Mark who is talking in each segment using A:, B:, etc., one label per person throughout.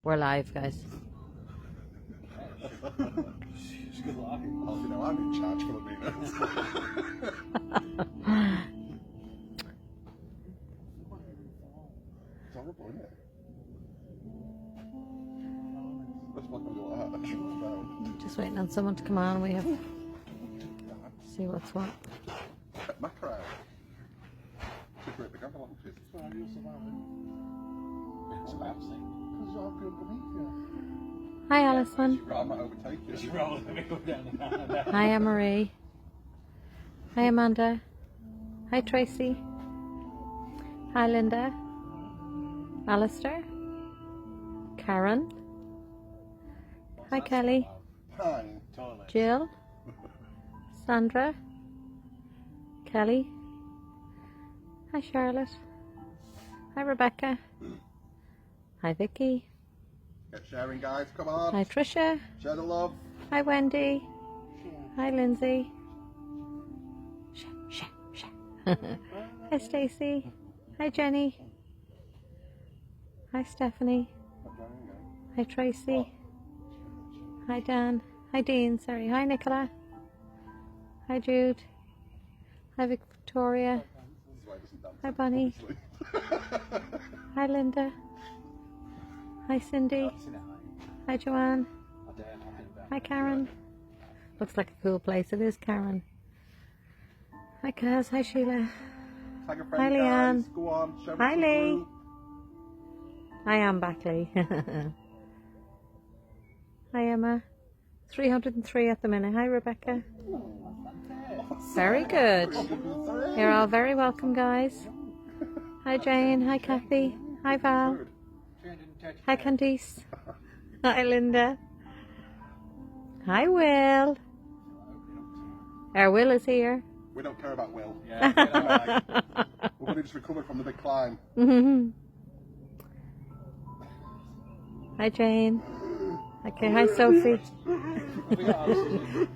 A: We're live, guys.
B: She's good life. Oh, you know, I'm in charge for the minutes. It's horrible, isn't it? Let's fucking go like that.
A: Just waiting on someone to come on. We have to see what's what.
B: My crowd. Should break the camera launches. That's why you're surviving. It's about thing. Because you're good beneath you.
A: Hi, Alison.
B: I might overtake you. She rather than me go down the
A: Hi, Anne-Marie. Hi, Amanda. Hi, Tracy. Hi, Linda. Alistair. Karen. Hi, Kelly.
B: Hi.
A: Jill. Sandra. Kelly. Hi, Charlotte. Hi, Rebecca. Hi, Vicky.
B: Get sharing, guys. Come on.
A: Hi, Tricia.
B: Share the love.
A: Hi, Wendy. Hi, Lindsay. Hi, Stacey. Hi, Jenny. Hi, Stephanie. Hi, Tracy. Hi, Dan. Hi, Dean. Sorry. Hi, Nicola. Hi, Jude. Hi, Victoria. Hi, Bonnie. Hi, Linda. Hi, Cindy. Hi, Joanne. Hi, Karen. Looks like a cool place. It is, Karen. Hi, Kaz. Hi, Sheila.
B: Tag a friend,
A: Hi, Leanne.
B: guys. Go on. Show me
A: Hi,
B: some
A: Lee.
B: group.
A: I am back, Lee. Hi, Emma. 303 at the minute. Hi, Rebecca. Very good. You're all very welcome, guys. Hi, Jane. Hi, Kathy. Hi, Val. Hi, Candice. Hi, Linda. Hi, Will. Our Will is here.
B: We don't care about Will.
C: Yeah,
B: We're only just recovered from the big climb.
A: Hi, Jane. Okay, hi, Sophie.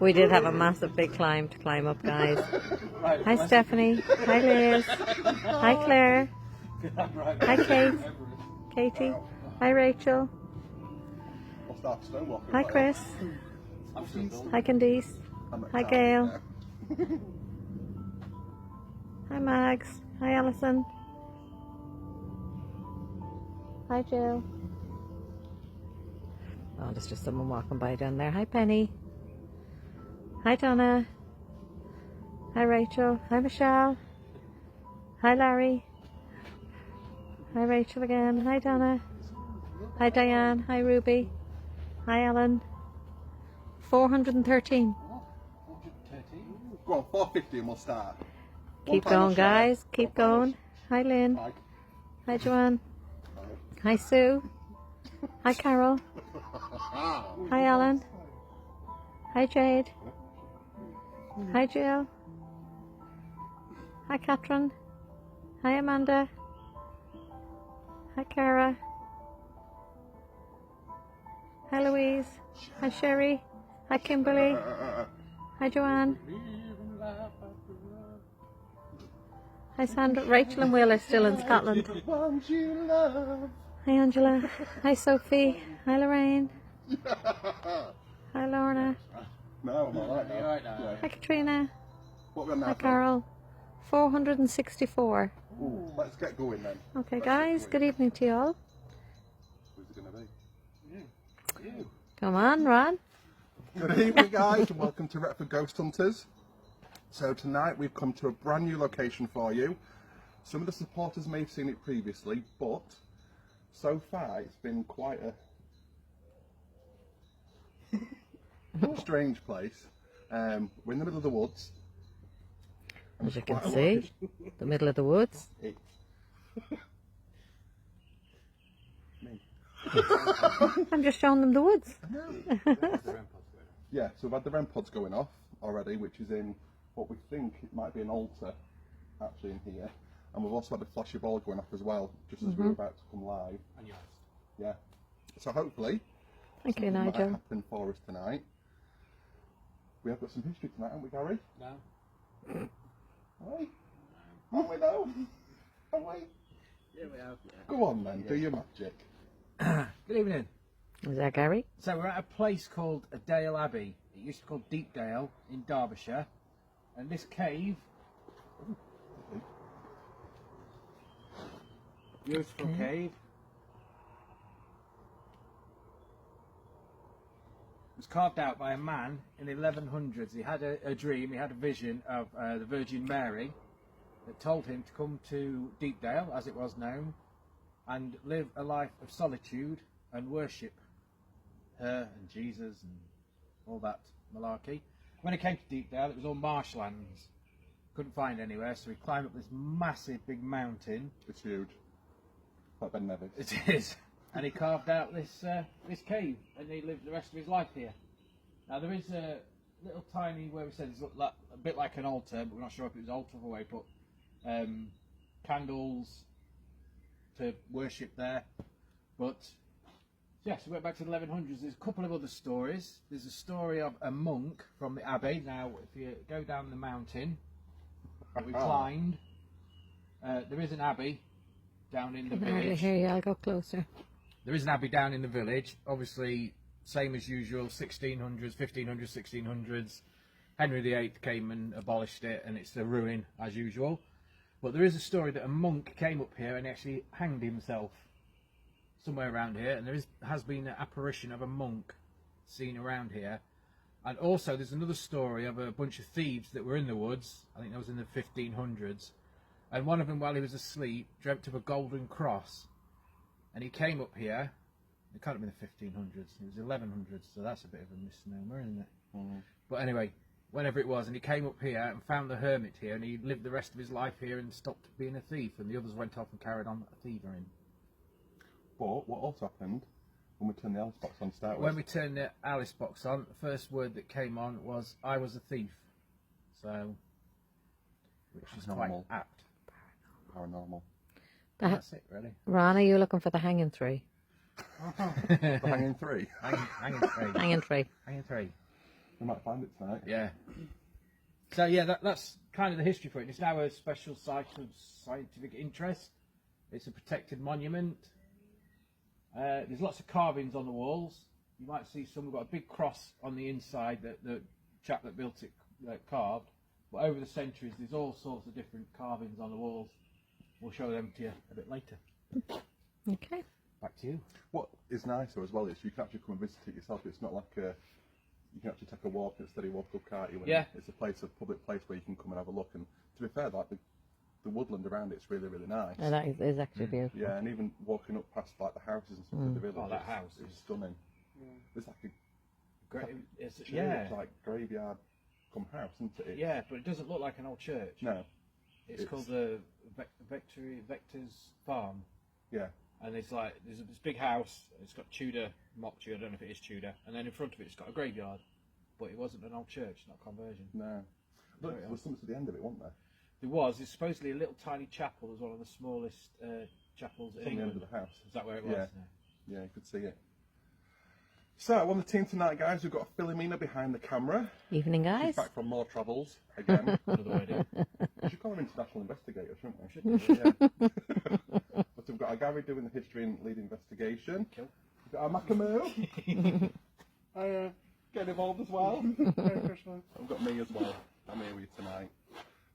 A: We did have a massive big climb to climb up, guys. Hi, Stephanie. Hi, Liz. Hi, Claire. Hi, Kate. Katie. Hi, Rachel.
B: We'll start stonewalking.
A: Hi, Chris. Hi, Candice. Hi, Gail. Hi, Mags. Hi, Alison. Hi, Jill. Oh, there's just someone walking by down there. Hi, Penny. Hi, Donna. Hi, Rachel. Hi, Michelle. Hi, Larry. Hi, Rachel again. Hi, Donna. Hi, Diane. Hi, Ruby. Hi, Ellen. 413.
B: Go on, 450 and we'll start.
A: Keep going, guys. Keep going. Hi, Lynn. Hi, Joanne. Hi, Sue. Hi, Carol. Hi, Ellen. Hi, Jade. Hi, Jill. Hi, Catherine. Hi, Amanda. Hi, Cara. Hi, Louise. Hi, Sherry. Hi, Kimberly. Hi, Joanne. Hi, Sandra. Rachel and Will are still in Scotland. Hi, Angela. Hi, Sophie. Hi, Lorraine. Hi, Lorna.
B: No, I'm alright now.
A: Hi, Katrina.
B: What we on now?
A: Hi, Carol. 464.
B: Ooh, let's get going then.
A: Okay, guys. Good evening to you all.
B: Who's it going to be?
A: Come on, Ron.
B: Good evening, guys, and welcome to Retford Ghost Hunters. So tonight we've come to a brand new location for you. Some of the supporters may have seen it previously, but so far it's been quite a strange place. We're in the middle of the woods.
A: As you can see, the middle of the woods. I'm just showing them the woods.
B: Yeah, so we've had the REM pods going off already, which is in what we think it might be an altar actually in here. And we've also had the flashy ball going off as well, just as we were about to come live.
C: And yours.
B: Yeah. So hopefully,
A: Thank you,
B: something might
A: Nigel.
B: happen for us tonight. We have got some history tonight, haven't we, Gary?
C: No.
B: Have we? Haven't we though? Have we?
C: Yeah, we have.
B: Go on then, do your magic.
C: Good evening.
A: Is that Gary?
D: So we're at a place called Dale Abbey. It used to be called Deepdale in Derbyshire. And this cave, beautiful cave, was carved out by a man in the 1100s. He had a dream, he had a vision of the Virgin Mary that told him to come to Deepdale, as it was known, and live a life of solitude and worship her and Jesus and all that malarkey. When he came to Deepdale, it was all marshlands. Couldn't find anywhere, so he climbed up this massive big mountain.
B: It's huge. Like Ben Nevis.
D: It is. And he carved out this this cave, and he lived the rest of his life here. Now there is a little tiny, where we said it's like, a bit like an altar, but we're not sure if it was an altar or where he put candles to worship there. But yes, we went back to the 1100s. There's a couple of other stories. There's a story of a monk from the abbey. Now, if you go down the mountain that we climbed, there is an abbey down in the
A: I can hardly
D: village.
A: hear you. I'll go closer.
D: There is an abbey down in the village. Obviously, same as usual, 1600s, 1500s, 1600s. Henry VIII came and abolished it, and it's a ruin as usual. But there is a story that a monk came up here and actually hanged himself somewhere around here, and has been an apparition of a monk seen around here. And also there's another story of a bunch of thieves that were in the woods. I think that was in the 1500s, and one of them, while he was asleep, dreamt of a golden cross, and he came up here. It can't have been the 1500s, it was 1100s, so that's a bit of a misnomer, isn't it? But anyway, whenever it was, and he came up here and found the hermit here, and he lived the rest of his life here and stopped being a thief, and the others went off and carried on thieving.
B: But what also happened when we turned the Alice box on to start with?
D: When we turned the Alice box on, the first word that came on was, "I was a thief." So, which is quite
B: Paranormal.
D: apt.
B: Paranormal.
D: That's it, really.
A: Ron, are you looking for the hanging tree?
B: The hanging three.
D: Hanging three.
A: Hanging tree.
D: Hanging three.
B: We might find it tonight.
D: Yeah. So yeah, that's kind of the history for it. It's now a special site of scientific interest. It's a protected monument. There's lots of carvings on the walls. You might see some. We've got a big cross on the inside that the chap that built it carved. But over the centuries, there's all sorts of different carvings on the walls. We'll show them to you a bit later.
A: Okay.
D: Back to you.
B: What is nicer as well is you can actually come and visit it yourself. It's not like you can actually take a walk instead of walk up, can't you? And
D: Yeah.
B: It's a public place where you can come and have a look. And to be fair, like the woodland around it's really, really nice.
A: Oh, that is actually beautiful.
B: Yeah, and even walking up past like the houses and stuff in the village.
D: Oh, that house
B: is
D: is
B: stunning. It's like a
D: great. It's,
B: church,
D: yeah,
B: like graveyard come house, isn't it?
D: yeah, but it doesn't look like an old church.
B: No.
D: It's called the Vector's Farm.
B: Yeah.
D: And it's like, there's this big house, it's got Tudor, mock Tudor, I don't know if it is Tudor, and then in front of it it's got a graveyard, but it wasn't an old church, not a conversion.
B: No. Look, there was something to the end of it, wasn't there?
D: There was, it's supposedly a little tiny chapel, it was one of the smallest chapels in
B: From the end
D: England.
B: of the house.
D: Is that where it was?
B: Yeah. Yeah, you could see it. So, on the team tonight, guys, we've got Philomena behind the camera.
A: Evening,
B: She's
A: guys.
B: back from more travels again.
D: Another way to do.
B: We should call her international investigator, shouldn't we?
D: Should do, yeah.
B: But we've got our Gary doing the history and lead investigation.
D: Cool.
B: We've got our Makamoo. I get involved as well. Merry Christmas. We've got me as well. I'm here with you tonight.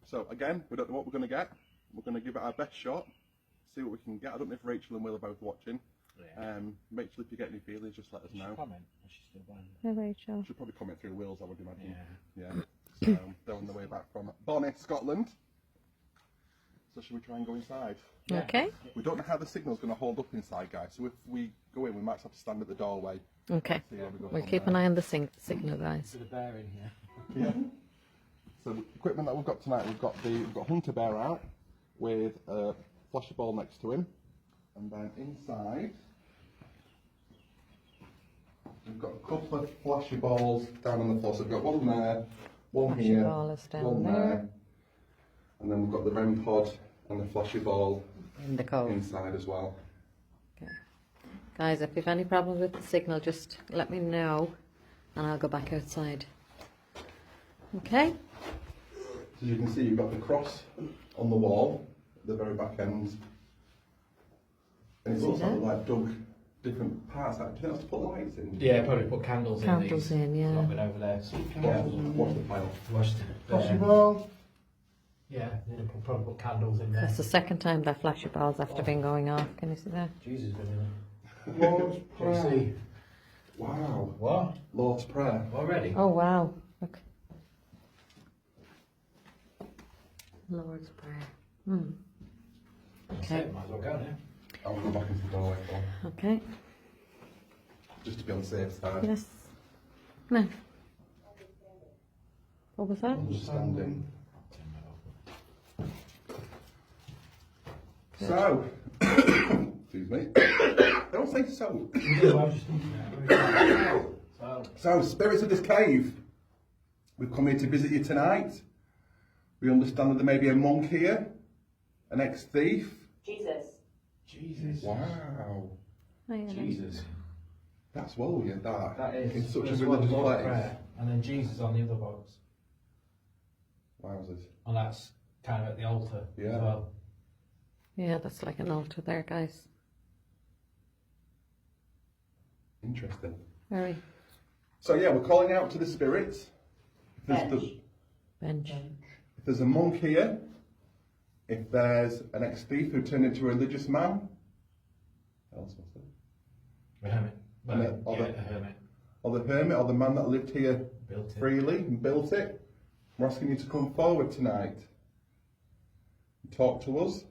B: So again, we don't know what we're going to get. We're going to give it our best shot. See what we can get. I don't know if Rachel and Will are both watching.
D: Yeah.
B: Rachel, if you get any feelings, just let us
D: Did she
B: know.
D: comment? Or she's still blind?
A: Hey, Rachel.
B: She'll probably comment through Will's, I would imagine.
D: Yeah.
B: Yeah. So they're on the way back from Bonnie, Scotland. So should we try and go inside?
D: Yeah.
A: Okay.
B: We don't know how the signal's going to hold up inside, guys. So if we go in, we might have to stand at the doorway.
A: Okay.
B: See where we go
A: We'll
B: from
A: keep
B: there.
A: an eye on the signal, guys.
D: There's a bear in here.
B: Yeah. So the equipment that we've got tonight, we've got Hunter Bear out with a flashy ball next to him, and then inside we've got a couple of flashy balls down on the floor. So we've got one there, one
A: Flashy
B: here,
A: ball is down
B: one
A: there.
B: and then we've got the REM pod and the flashy ball
A: In the cove.
B: inside as well.
A: Okay. Guys, if you've any problems with the signal, just let me know and I'll go back outside. Okay?
B: So you can see you've got the cross on the wall at the very back end. And it's
A: See
B: also
A: that?
B: like dug different parts. Do you think that's to put lights in?
D: Yeah, probably put candles in.
A: Candles
D: these.
A: in, yeah.
D: Not been over there.
B: What's the pile?
C: Possible.
D: Yeah, then probably put candles in there.
A: That's the second time that flashy ball's after been going off. Can you see that?
D: Jesus been in
C: Lord's
D: it.
C: Prayer.
D: See.
B: Wow.
D: What?
B: Lord's Prayer.
D: Already?
A: Oh wow. Look. Lord's Prayer. Hmm.
D: That's
A: Okay.
D: it, might as well go now.
B: I'll go back into the doorway for
A: Okay.
B: just to be on the safe side.
A: Yes. No. What was that?
B: Understanding. So, excuse me. Don't say so. So, spirits of this cave, we've come here to visit you tonight. We understand that there may be a monk here, an ex-thief.
E: Jesus.
D: Jesus.
B: Wow,
A: Oh, yeah.
D: Jesus.
B: that's well weird.
D: That is.
B: in such a
D: First
B: religious
D: one, Lord's
B: place.
D: Prayer, and then Jesus on the other box.
B: Wowzers.
D: And that's kind of at the altar
B: Yeah.
D: as well.
A: Yeah, that's like an altar there, guys.
B: Interesting.
A: Very.
B: So yeah, we're calling out to the spirits. If there's,
A: Bench.
B: if there's a monk here, if there's an ex-thief who turned into a religious man, what else was there?
D: A hermit.
B: And
D: Well,
B: the
D: yeah,
B: other-
D: a hermit.
B: Or the hermit, or the man that lived here
D: Built it.
B: freely and built it. We're asking you to come forward tonight and talk to us.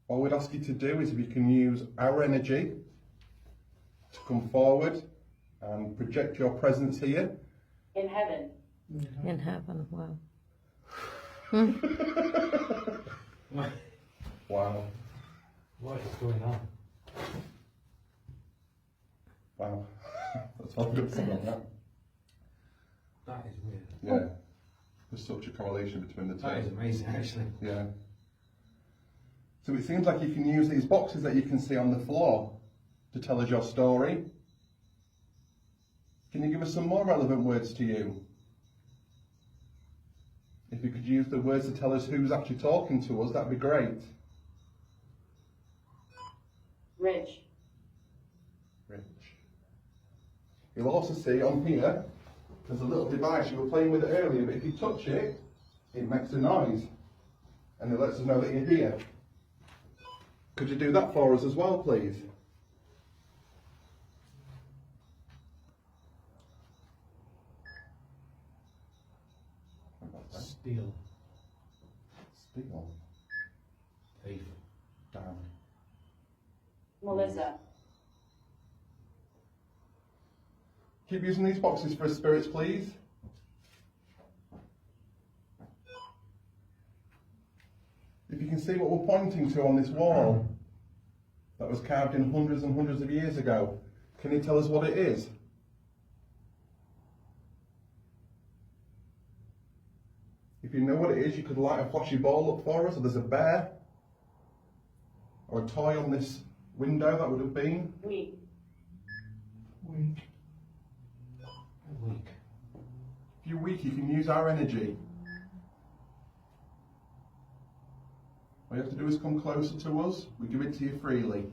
B: All we'd ask you to do is if you can use our energy to come forward and project your presence here.
E: In heaven.
A: In heaven. Wow.
D: What?
B: Wow.
D: What is going on?
B: Wow. That's all good to know.
D: That is weird.
B: Yeah. There's such a correlation between the two.
D: That is amazing, actually.
B: Yeah. So it seems like you can use these boxes that you can see on the floor to tell us your story. Can you give us some more relevant words to you? If you could use the words to tell us who's actually talking to us, that'd be great.
E: Rich.
B: Rich. You'll also see on here, there's a little device you were playing with it earlier, but if you touch it, it makes a noise. And it lets us know that you're here. Could you do that for us as well, please?
D: Steel.
B: Steel.
D: Thief.
B: Down.
E: Melissa.
B: Keep using these boxes for spirits, please. If you can see what we're pointing to on this wall that was carved in hundreds and hundreds of years ago, can you tell us what it is? If you know what it is, you could light a flashy ball up for us, or there's a bear, or a toy on this window that would have been.
E: Weak.
C: Weak.
D: Weak.
B: If you're weak, you can use our energy. All you have to do is come closer to us. We give it to you freely.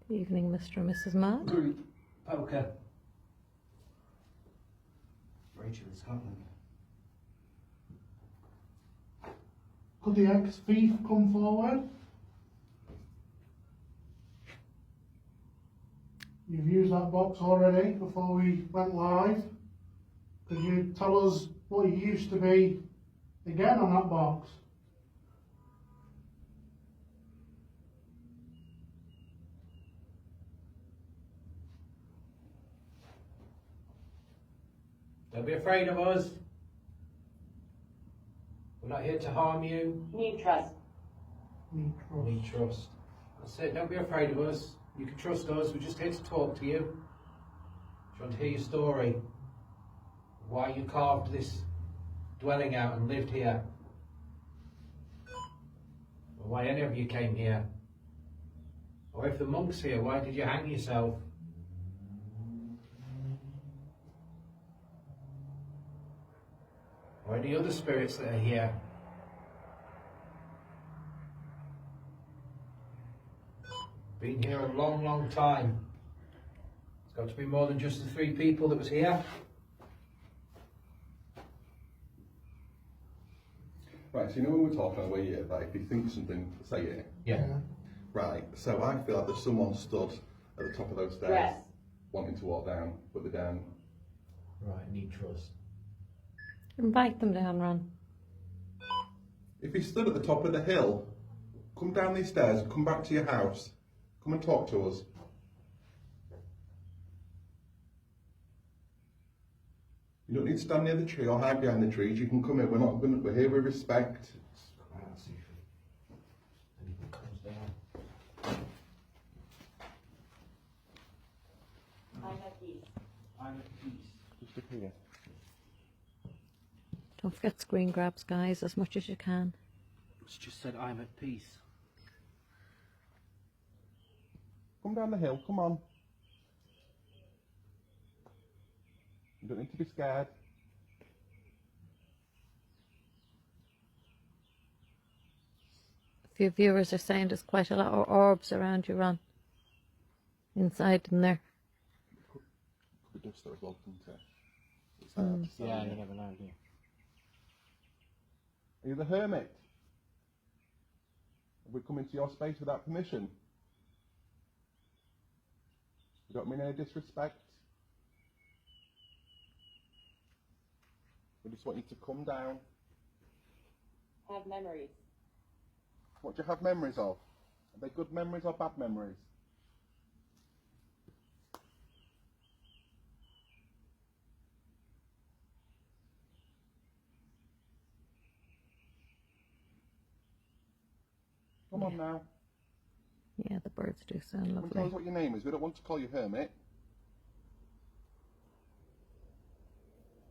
A: Good evening, Mr. and Mrs. Mad.
D: Poker.
C: Rachel in Scotland. Could the ex-thief come forward? You've used that box already before we went live. Could you tell us what you used to be again on that box?
D: Don't be afraid of us. We're not here to harm you.
E: Need trust.
C: Need
D: We need trust. That's it. Don't be afraid of us. You can trust us. We're just here to talk to you. Just want to hear your story. Why you carved this dwelling out and lived here. Or why any of you came here. Or if the monk's here, why did you hang yourself? or any other spirits that are here. Been here a long, long time. It's got to be more than just the 3 people that was here.
B: Right, so you know when we're talking on the way here, that if you think something, say it.
D: Yeah.
B: Right, so I feel like there's someone stood at the top of those stairs
E: Yes.
B: wanting to walk down, but they're down.
D: Right, need trust.
A: Invite them down, Ron.
B: If you stood at the top of the hill, come down these stairs and come back to your house. Come and talk to us. You don't need to stand near the tree or hide behind the trees. You can come in. We're here with respect.
D: Come out, see if anything comes down.
E: I'm at peace.
D: I'm at peace.
B: Just up here.
A: Don't forget screen grabs, guys, as much as you can.
D: It's just said I'm at peace.
B: Come down the hill. Come on. You don't need to be scared.
A: A few viewers are saying there's quite a lot of orbs around you, Ron. Inside in there.
B: Could be dust there as well, couldn't it? It's hard to say.
D: Yeah, you never know, do you?
B: Are you the hermit? Have we come into your space without permission? You don't mean any disrespect? We just want you to come down.
E: Have memories.
B: What do you have memories of? Are they good memories or bad memories? Come on now.
A: Yeah, the birds do sound
B: Come and tell us
A: lovely.
B: what your name is. We don't want to call you Hermit.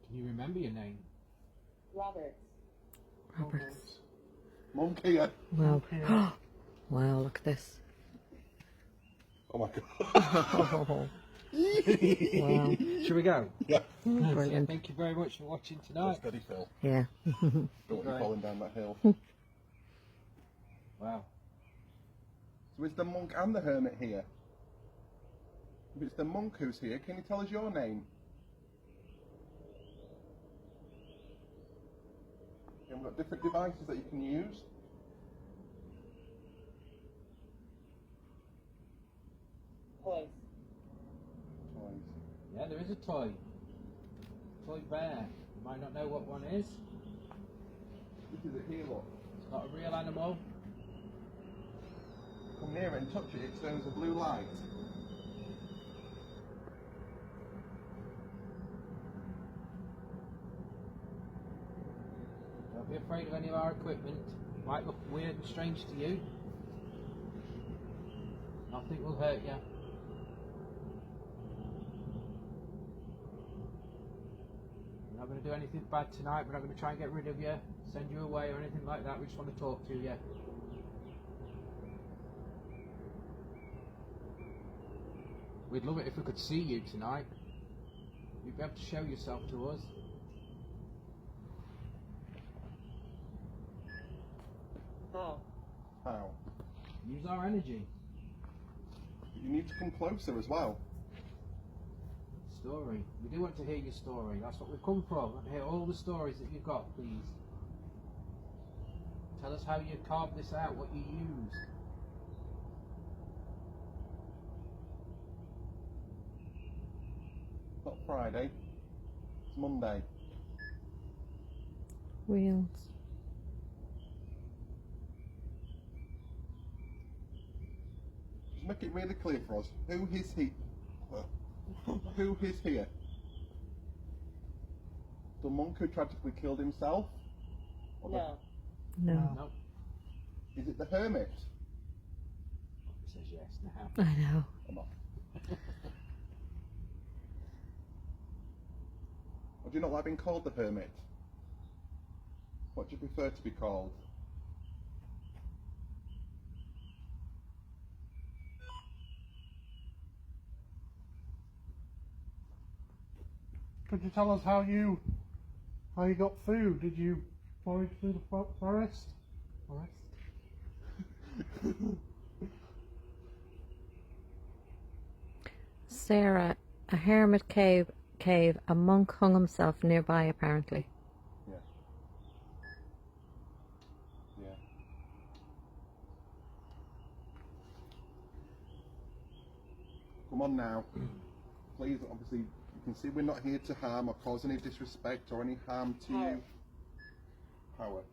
D: Can you remember your name?
E: Robert.
A: Roberts.
B: Monk here.
A: Wow. Wow, look at this.
B: Oh my god.
A: Oh, wow.
D: Shall we go?
B: Yeah.
A: Brilliant.
D: Thank you very much for watching tonight.
B: Steady, Phil.
A: Yeah.
B: Don't want you falling down that hill.
D: Wow.
B: So is the monk and the hermit here? If it's the monk who's here, can you tell us your name? And we've got different devices that you can use.
E: Toys.
B: Toys.
D: Yeah, there is a toy. Toy bear. You might not know what one is.
B: This is it here, look.
D: It's not a real animal.
B: Come near it and touch it, it turns a blue light.
D: Don't be afraid of any of our equipment. It might look weird and strange to you. Nothing will hurt you. We're not going to do anything bad tonight. We're not going to try and get rid of you, send you away or anything like that. We just want to talk to you. We'd love it if we could see you tonight. You'd be able to show yourself to us.
E: How?
B: How?
D: Use our energy.
B: You need to come closer as well.
D: Story. We do want to hear your story. That's what we've come from. And hear all the stories that you've got, please. Tell us how you carved this out, what you used.
B: It's not Friday. It's Monday.
A: Wheels.
B: Just make it really clear for us. Who is he? Who is here? The monk who tragically killed himself? Or the-
E: No.
A: No.
D: Nope.
B: Is it the hermit?
D: It says yes now.
A: I know.
B: Or not? Or do you not like being called the hermit? What do you prefer to be called?
C: Could you tell us how you How you got food? Did you forage through the forest?
A: Sarah, a hermit cave. A monk hung himself nearby, apparently.
B: Yeah. Yeah. Come on now. Please, obviously, you can see we're not here to harm or cause any disrespect or any harm to you. Power.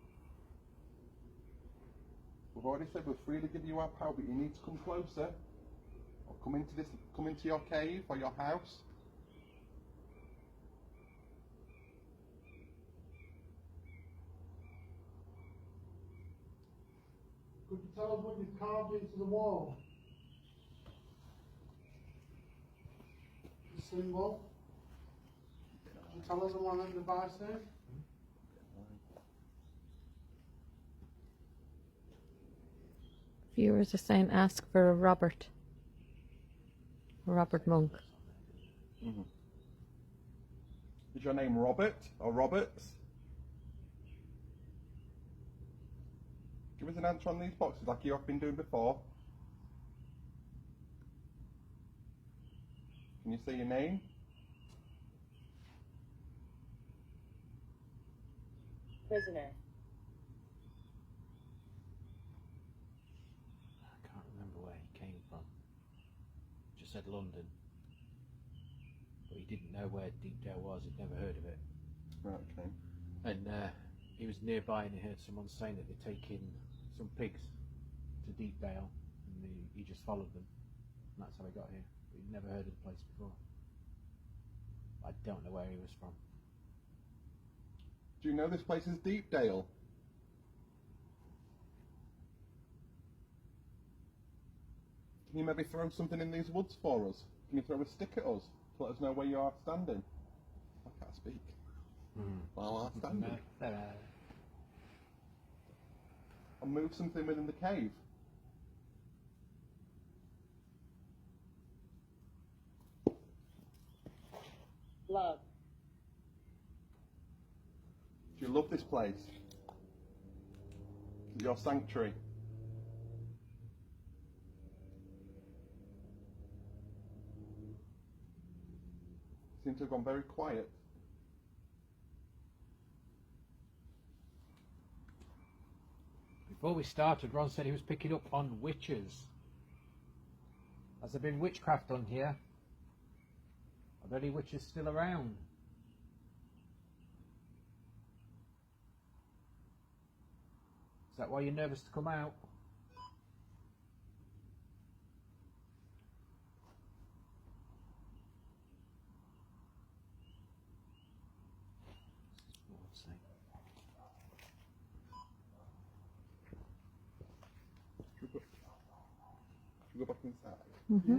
B: We've already said we're free to give you our power, but you need to come closer. Or come into your cave or your house.
C: Could you tell us what you've carved into the wall? The symbol. Could you tell us what that device is?
A: Viewers are saying ask for a Robert. Robert Monk.
B: Mm-hmm. Is your name Robert or Roberts? Give us an answer on these boxes like you have been doing before. Can you say your name?
E: Prisoner.
D: I can't remember where he came from. Just said London. But he didn't know where Deepdale was, he'd never heard of it.
B: Right, okay.
D: And he was nearby and he heard someone saying that they're taking some pigs to Deepdale, and he just followed them. And that's how he got here. But he'd never heard of the place before. I don't know where he was from.
B: Do you know this place is Deepdale? Can you maybe throw something in these woods for us? Can you throw a stick at us to let us know where you are standing? I can't speak. Well, I'm standing. Or move something within the cave.
E: Love.
B: Do you love this place? Is it your sanctuary? Seem to have gone very quiet.
D: Before we started, Ron said he was picking up on witches. Has there been witchcraft on here? Are there any witches still around? Is that why you're nervous to come out?
B: Should we go back inside?
A: Mm-hmm.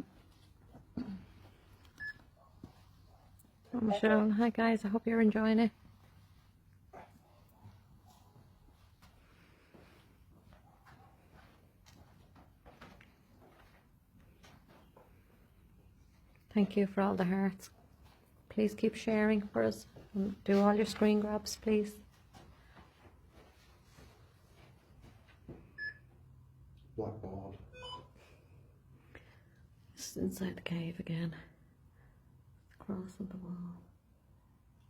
A: Oh, Michelle, hi guys, I hope you're enjoying it. Thank you for all the hearts. Please keep sharing for us. And do all your screen grabs, please.
B: Blackboard.
A: Just inside the cave again. Cross on the wall.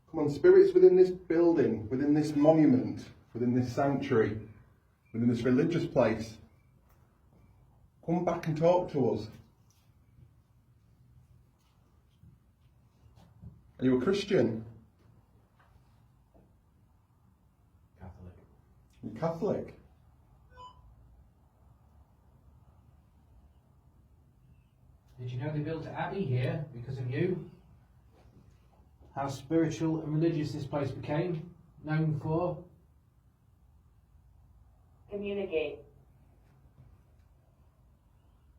B: Come on, spirits within this building, within this monument, within this sanctuary, within this religious place. Come back and talk to us. Are you a Christian?
D: Catholic.
B: Are you Catholic?
D: Did you know they built an abbey here because of you? How spiritual and religious this place became, known for?
E: Communicate.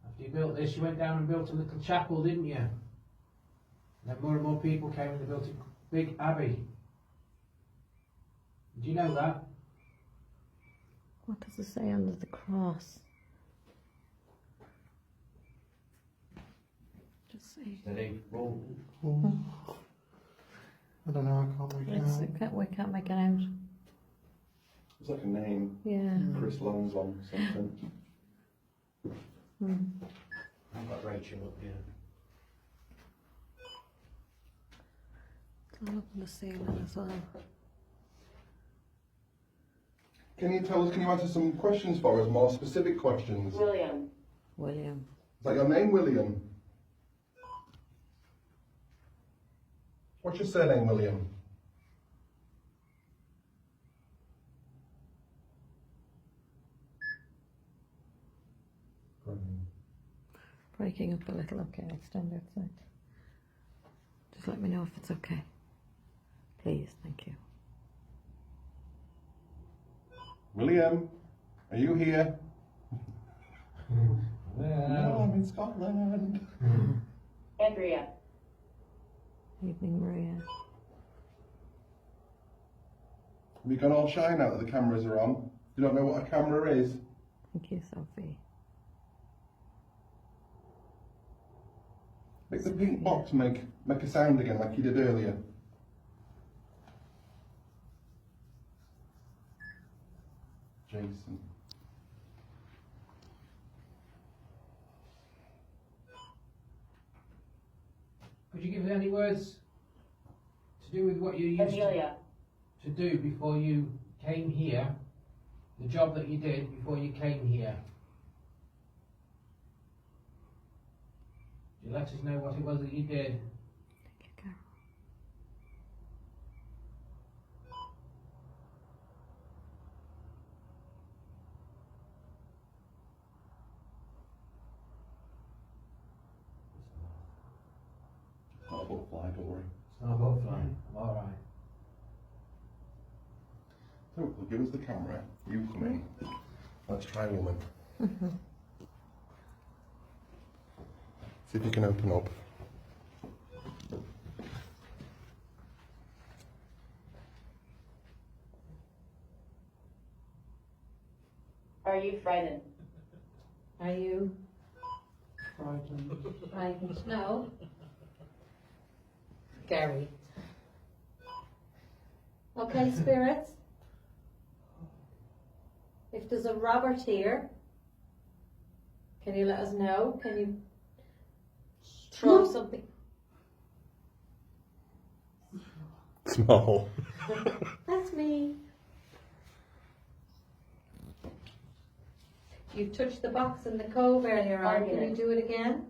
D: After you built this, you went down and built a little chapel, didn't you? And then more and more people came and they built a big abbey. Did you know that?
A: What does it say under the cross? Just say.
D: Steady, roll.
C: I don't know, I can't make it out.
A: We can't make it out.
B: It's like a name.
A: Yeah.
B: Chris Loans on something.
D: I've got Rachel up here.
A: It's all up on the ceiling as well.
B: Can you answer some questions for us, more specific questions?
E: William.
A: William.
B: Is that your name, William? What's your surname, William?
A: Breaking up a little, okay, I'll stand outside. Just let me know if it's okay. Please, thank you.
B: William, are you here?
D: Well,
B: No, I'm in Scotland.
E: Andrea.
A: Evening, Maria.
B: Have you gone all shy now that the cameras are on? You don't know what a camera is?
A: Thank you, Sophie.
B: Make the pink box make a sound again like you did earlier. Jason.
D: could you give us any words to do with what you used
E: Amelia.
D: to do before you came here? The job that you did before you came here? You let us know what it was that you did.
A: Thank you, Carol.
B: It's not a butterfly, don't worry.
D: It's not a butterfly. Alright.
B: So, give us the camera. You come in. Let's try a woman. See if you can open up.
E: Are you frightened?
A: Are you
C: Frightened.
A: frightened? No. Gary. Okay, spirits. If there's a Robert here, can you let us know? Can you throw something?
B: Small.
A: That's me. You touched the box in the cove earlier on. Can you do it again?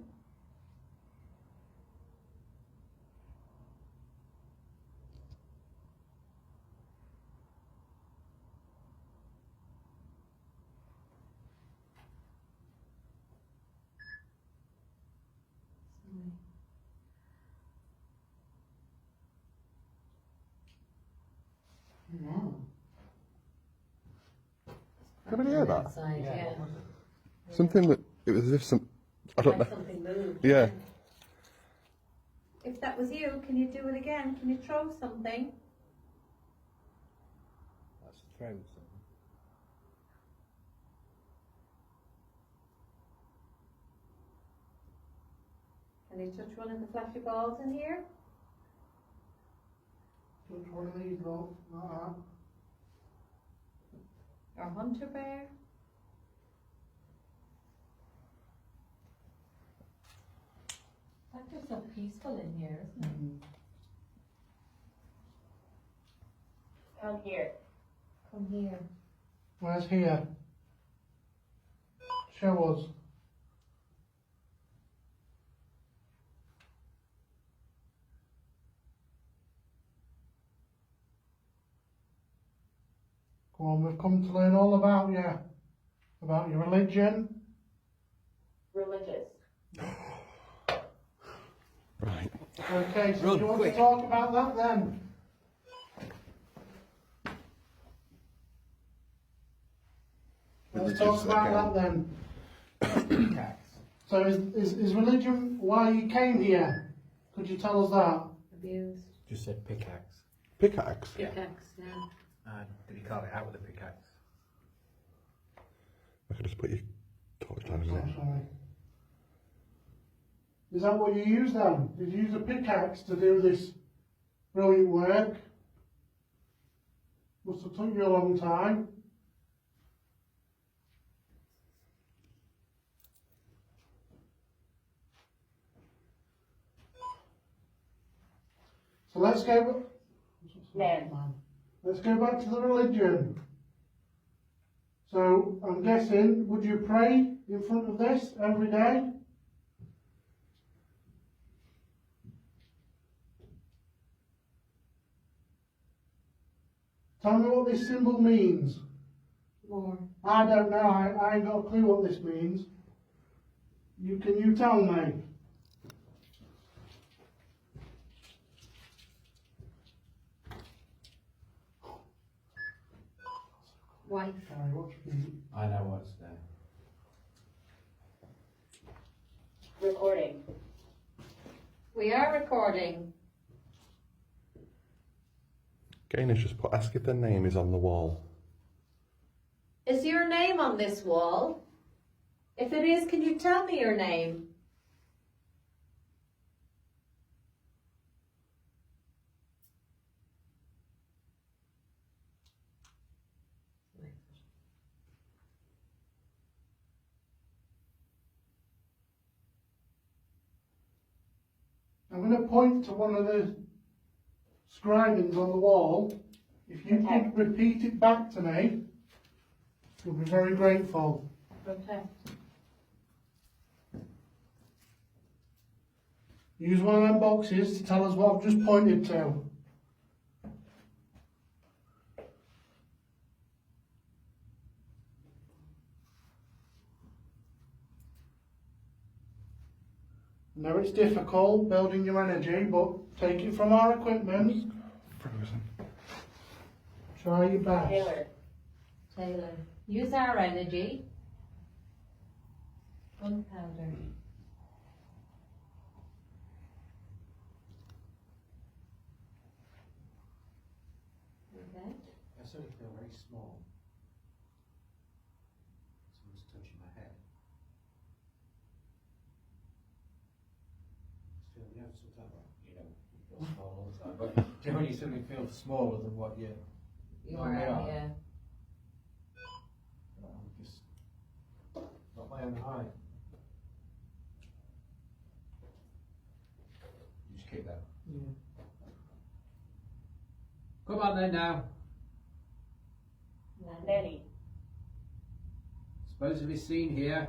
C: No.
B: Can I hear that?
A: Outside, yeah.
B: Something that, it was as if I don't
A: Like
B: know.
A: something moved.
B: Yeah.
A: If that was you, can you do it again? Can you throw something?
D: That's throw something.
A: Can you touch one of the flashy balls in here?
C: Touch one of these, though. Not
A: Or hunter bear? That feels so peaceful in here, isn't it?
E: Come here.
A: Come here.
C: Where's here? Show us. Go on, we've come to learn all about you. About your religion.
E: Religious.
B: Right.
C: Okay, so
D: Run,
C: do you want
D: quick.
C: to talk about that then? Let's talk about that then.
D: Cats.
C: So is religion why you came here? Could you tell us that?
A: Abused.
D: Just said pickaxe.
B: Pickaxe?
D: Yeah.
A: Pickaxe, yeah.
D: And did he carve it out with a pickaxe?
B: I could just put your torch down, isn't
C: Oh,
B: it?
C: sorry. Is that what you used then? Did you use a pickaxe to do this Brilliant work. Must have took you a long time. So let's go.
E: Man.
C: Let's go back to the religion. So I'm guessing, would you pray in front of this every day? Tell me what this symbol means.
A: More.
C: I don't know. I ain't got a clue what this means. Can you tell me?
A: Wife.
C: Harry, what do you think?
D: I know what's there.
E: Recording.
A: We are recording.
B: Gaines just put, ask if their name is on the wall.
A: Is your name on this wall? If it is, can you tell me your name?
C: I'm going to point to one of the scribings on the wall. If you could repeat it back to me, we'll be very grateful.
A: Protect.
C: Use one of them boxes to tell us what I've just pointed to. I know it's difficult building your energy, but take it from our equipment.
B: Frozen.
C: Try your best.
A: Taylor. Use our energy. Gunpowder. Okay.
D: I suddenly feel very small. Someone's touching my head. You feel small all the time, but generally you suddenly feel smaller than what you normally are.
A: Yeah.
D: I'm just not my own height. You just keep that.
C: Yeah.
D: Come on then now.
E: Nanny.
D: Supposedly seen here.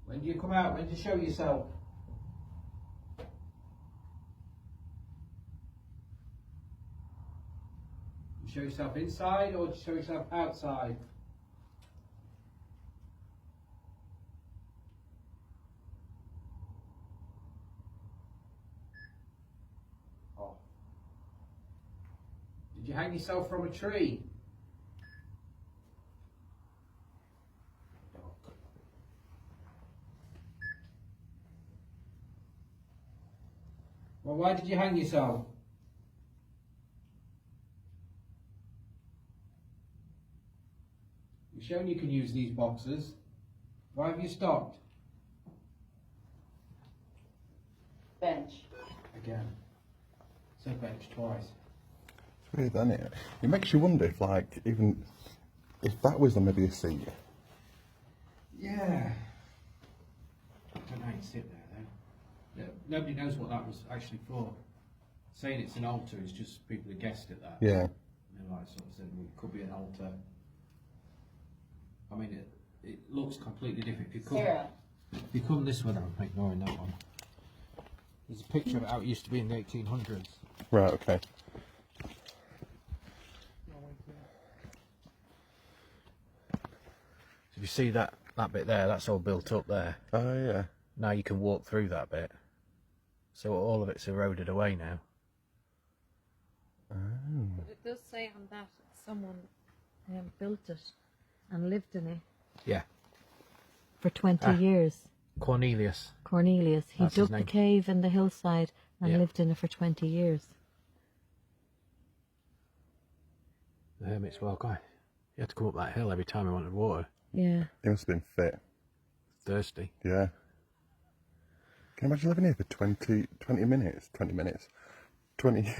D: When do you come out? When do you show yourself? You show yourself inside or do you show yourself outside? Oh. Did you hang yourself from a tree? Well, why did you hang yourself? You've shown you can use these boxes. Why have you stopped?
E: Bench.
D: Again. Said bench twice.
B: It's weird, isn't it? It makes you wonder if, like, even if that was maybe a seat.
D: Yeah. I don't know how you sit there though. Yeah, nobody knows what that was actually for. Saying it's an altar is just people who guessed at that.
B: Yeah.
D: And they're like sort of said, well, it could be an altar. I mean, it looks completely different. If you come this way, I'm ignoring that one. There's a picture of how it used to be in the 1800s.
B: Right, okay.
D: So if you see that bit there, that's all built up there.
B: Oh, yeah.
D: Now you can walk through that bit. So all of it's eroded away now.
A: But it does say on that someone built it and lived in it.
D: Yeah.
A: For 20 years.
D: Cornelius.
A: Cornelius. He
D: That's his
A: dug the
D: name.
A: cave in the hillside and
D: Yeah.
A: lived in it for 20 years.
D: The Hermits, well, guy. He had to come up that hill every time he wanted water.
A: Yeah.
B: He must have been fit.
D: Thirsty.
B: Yeah. Can you imagine living here for 20 minutes? 20 minutes? 20...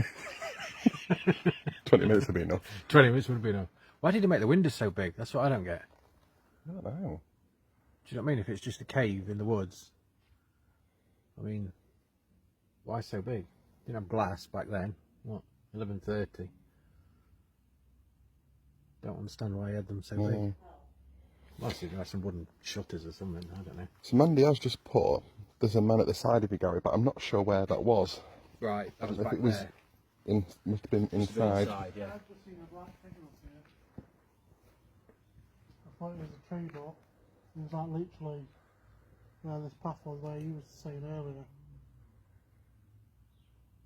B: 20 minutes would be enough.
D: 20 minutes would be enough. Why did he make the windows so big? That's what I don't get.
B: I don't know.
D: Do you know what I mean? If it's just a cave in the woods, I mean, why so big? Didn't have glass back then. What, 11:30? Don't understand why he had them so big. Must have some wooden shutters or something. I don't know.
B: So Mandy has just put, there's a man at the side of you, Gary, but I'm not sure where that was.
D: Right, that was
B: If
D: back
B: it was
D: there.
B: must have been inside.
D: Yeah.
C: I've just seen a black figure up here. I thought it was a tree, but it was like literally where this path was, where you was saying earlier.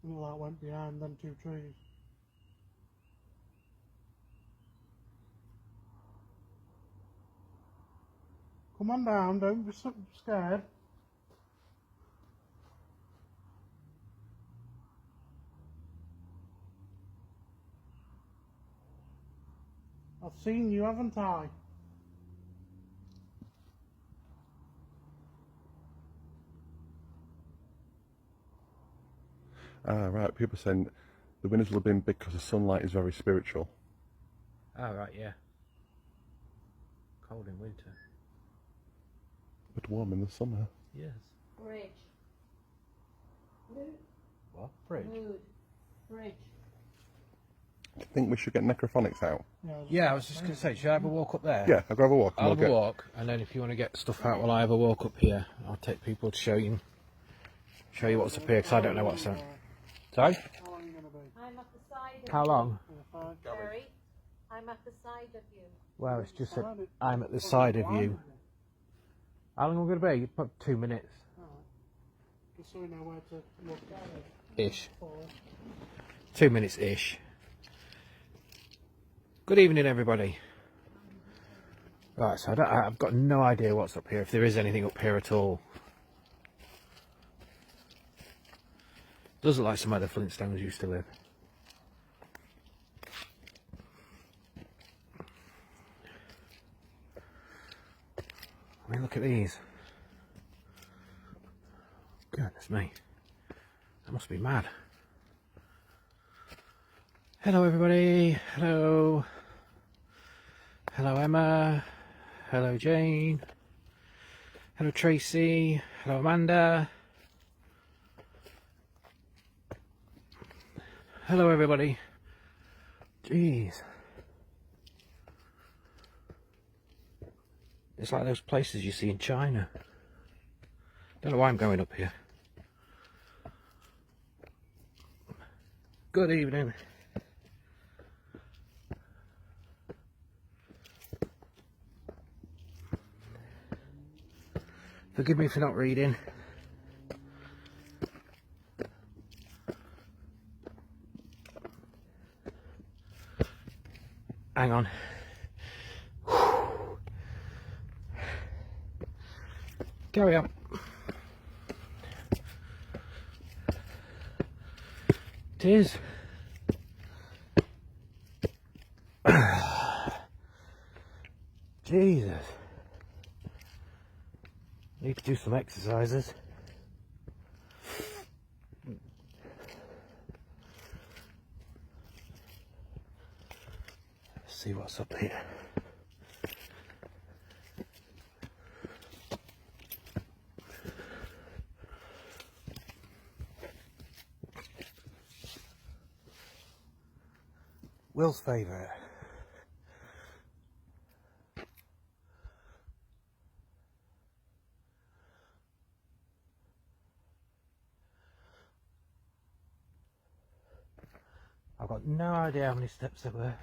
C: And it like went behind them two trees. Come on down, don't be so scared. I've seen you, haven't I?
B: Ah, right. People are saying the windows will have been big because the sunlight is very spiritual.
D: Oh, right, yeah. Cold in winter.
B: But warm in the summer.
D: Yes.
E: Bridge.
D: What? Bridge?
E: Mood. Bridge.
B: I think we should get necrophonics out.
D: Yeah, I was just going to say, should I have a walk up there?
B: Yeah, I'll go have a walk. And
D: I'll have
B: we'll
D: a walk, and then if you want to get stuff out while I have a walk up here, I'll take people to show you what's up here, because I don't know what's up. Sorry?
C: How long are you going to be?
A: I'm at the side of
D: How long?
A: Gary. I'm at the side of you.
D: Well, it's just that I'm at the side of you. How long are we going to be? About 2 minutes.
C: Just so we know where to look.
D: Ish. 2 minutes-ish. Good evening, everybody. Right, so I've got no idea what's up here, if there is anything up here at all. Does look like somewhere the Flintstones used to live. I mean, look at these. Goodness me. That must be mad. Hello, everybody. Hello. Hello, Emma. Hello, Jane. Hello, Tracy. Hello, Amanda. Hello, everybody. Jeez. It's like those places you see in China. Don't know why I'm going up here. Good evening. Forgive me for not reading. Hang on. Carry on. It is. Jesus. Need to do some exercises. Let's see what's up here. Will's favourite. I've got no idea how many steps there were.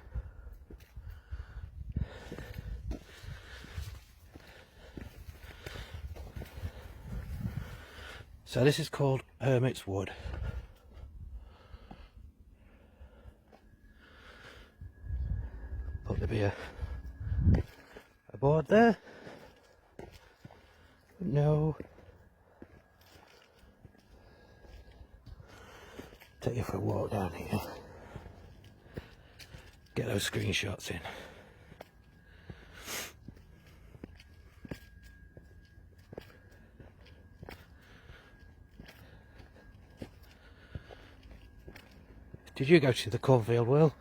D: So this is called Hermits Wood. Thought there'd be a board there. But no. Take you for a walk down here. Get those screenshots in. Could you go to the cornfield, Will?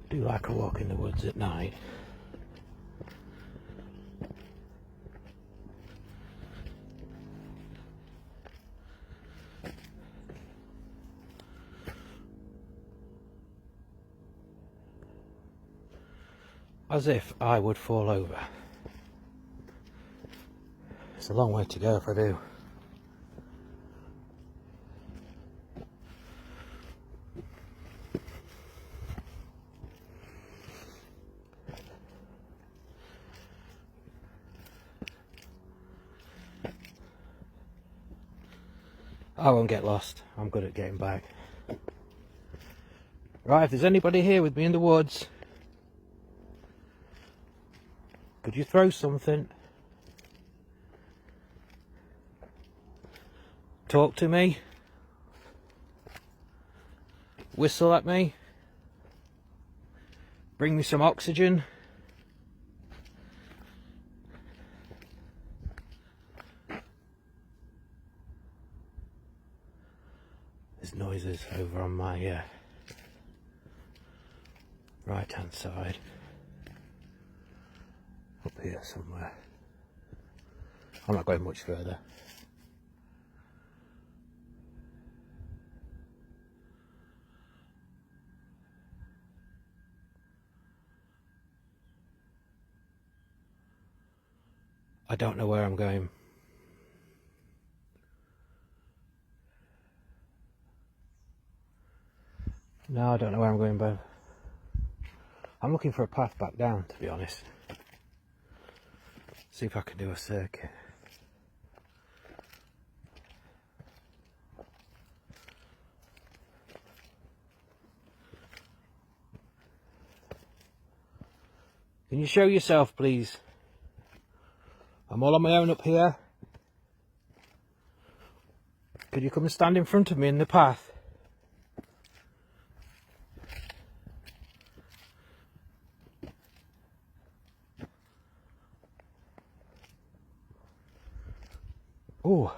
D: I do like a walk in the woods at night. As if I would fall over. It's a long way to go if I do. I won't get lost. I'm good at getting back. Right, if there's anybody here with me in the woods, could you throw something? Talk to me? Whistle at me? Bring me some oxygen? There's noises over on my right hand side. Up here somewhere. I'm not going much further. I don't know where I'm going. No, I don't know where I'm going, Bev. I'm looking for a path back down, to be honest. See if I can do a circuit. Can you show yourself, please? I'm all on my own up here. Could you come and stand in front of me in the path? Oh,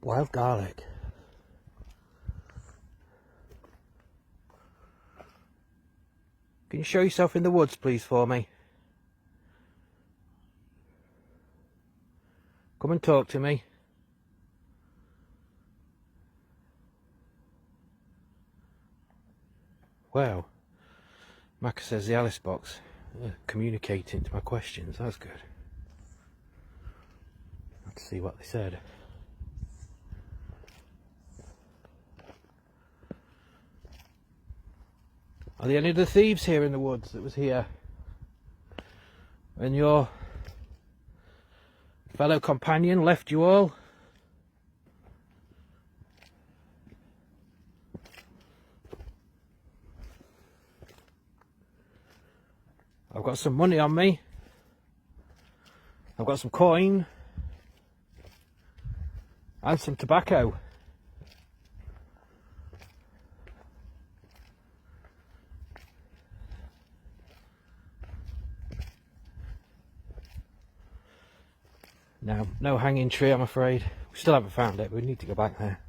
D: wild garlic. Can you show yourself in the woods, please, for me? Come and talk to me. Wow. Macca says the Alice box communicating to my questions. That's good. Let's see what they said. Are there any of the thieves here in the woods that was here when your fellow companion left you all? I've got some money on me. I've got some coin. And some tobacco. No, no hanging tree, I'm afraid. We still haven't found it, but we need to go back there.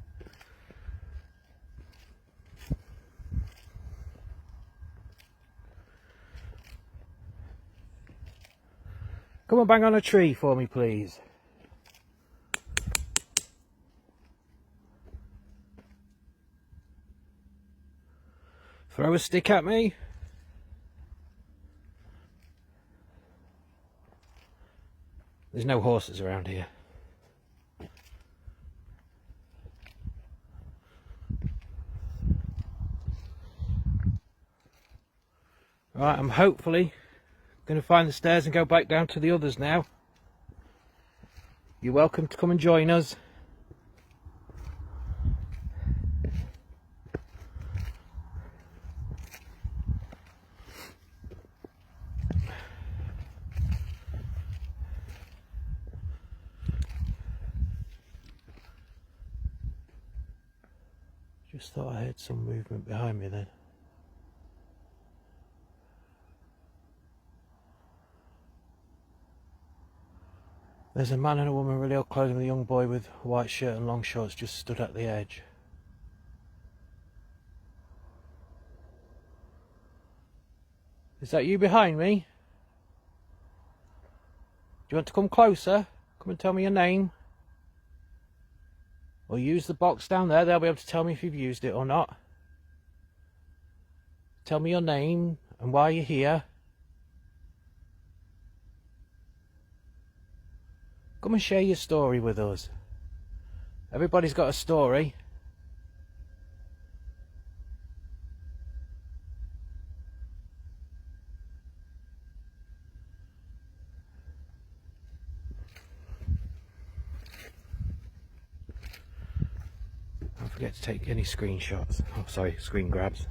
D: Come and bang on a tree for me, please. Throw a stick at me. There's no horses around here. Right, I'm hopefully going to find the stairs and go back down to the others now. You're welcome to come and join us.
F: Just thought I heard some movement behind me then. There's a man and a woman really old clothing with a young boy with a white shirt and long shorts just stood at the edge. Is that you behind me? Do you want to come closer? Come and tell me your name. Or use the box down there, they'll be able to tell me if you've used it or not. Tell me your name and why you're here. Come and share your story with us. Everybody's got a story. Don't forget to take any screenshots. Oh, sorry, screen grabs.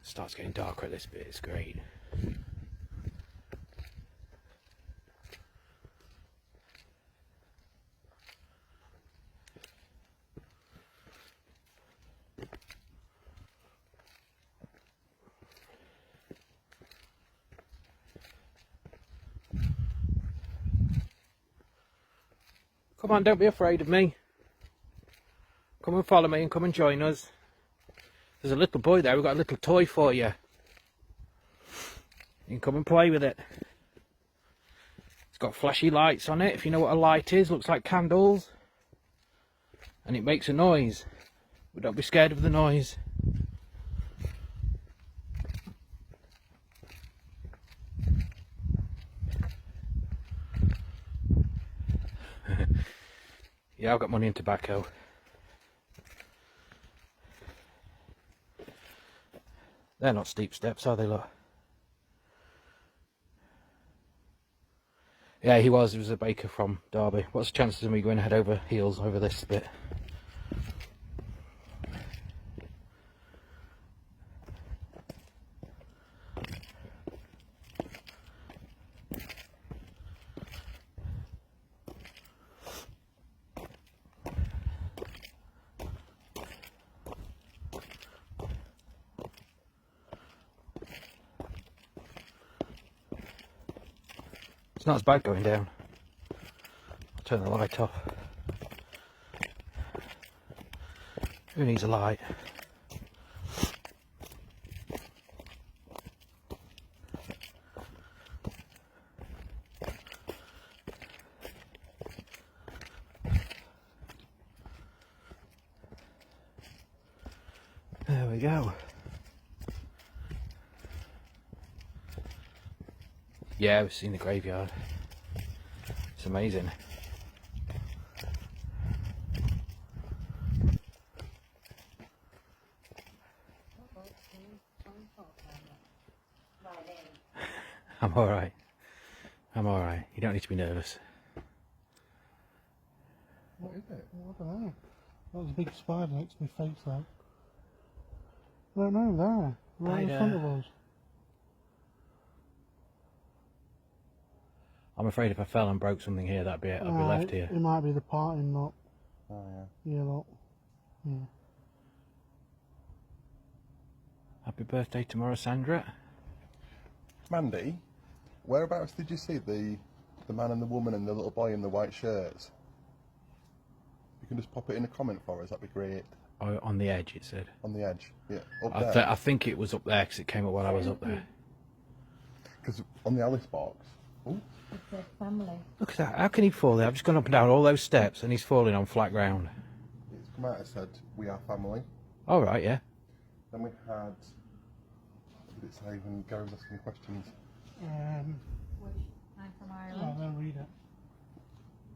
F: Starts getting darker at this bit, it's great. Come on, don't be afraid of me. Come and follow me and come and join us. There's a little boy there, we've got a little toy for you. You can come and play with it. It's got flashy lights on it, if you know what a light is, looks like candles. And it makes a noise, but don't be scared of the noise. Yeah, I've got money in tobacco. They're not steep steps, are they, look? Yeah, he was a baker from Derby. What's the chances of me going head over heels over this bit? It's not as bad going down. I'll turn the light off. Who needs a light? There we go. Yeah, we've seen the graveyard. It's amazing. I'm alright. I'm alright. You don't need to be nervous.
C: What is it? I don't know. That was a big spider next to my face though. I don't know, there. Right in front of us.
F: I'm afraid if I fell and broke something here, that'd be it. I'd be left here.
C: It might be the parting knot.
B: Oh yeah.
C: Yeah, look. Yeah.
F: Happy birthday tomorrow, Sandra.
B: Mandy, whereabouts did you see the man and the woman and the little boy in the white shirts? You can just pop it in a comment for us, that'd be great.
F: Oh, on the edge, it said.
B: On the edge, yeah. Up there.
F: I think it was up there because it came up while I was up there.
B: Because on the Alice box. Ooh.
E: It's their family.
F: Look at that. How can he fall there? I've just gone up and down all those steps and he's falling on flat ground.
B: It's come out and said, "We are family."
F: All right, yeah.
B: Then we had, what did it say when Gary was asking questions?
E: I'm from
C: Oh,
E: Ireland.
C: they'll read it.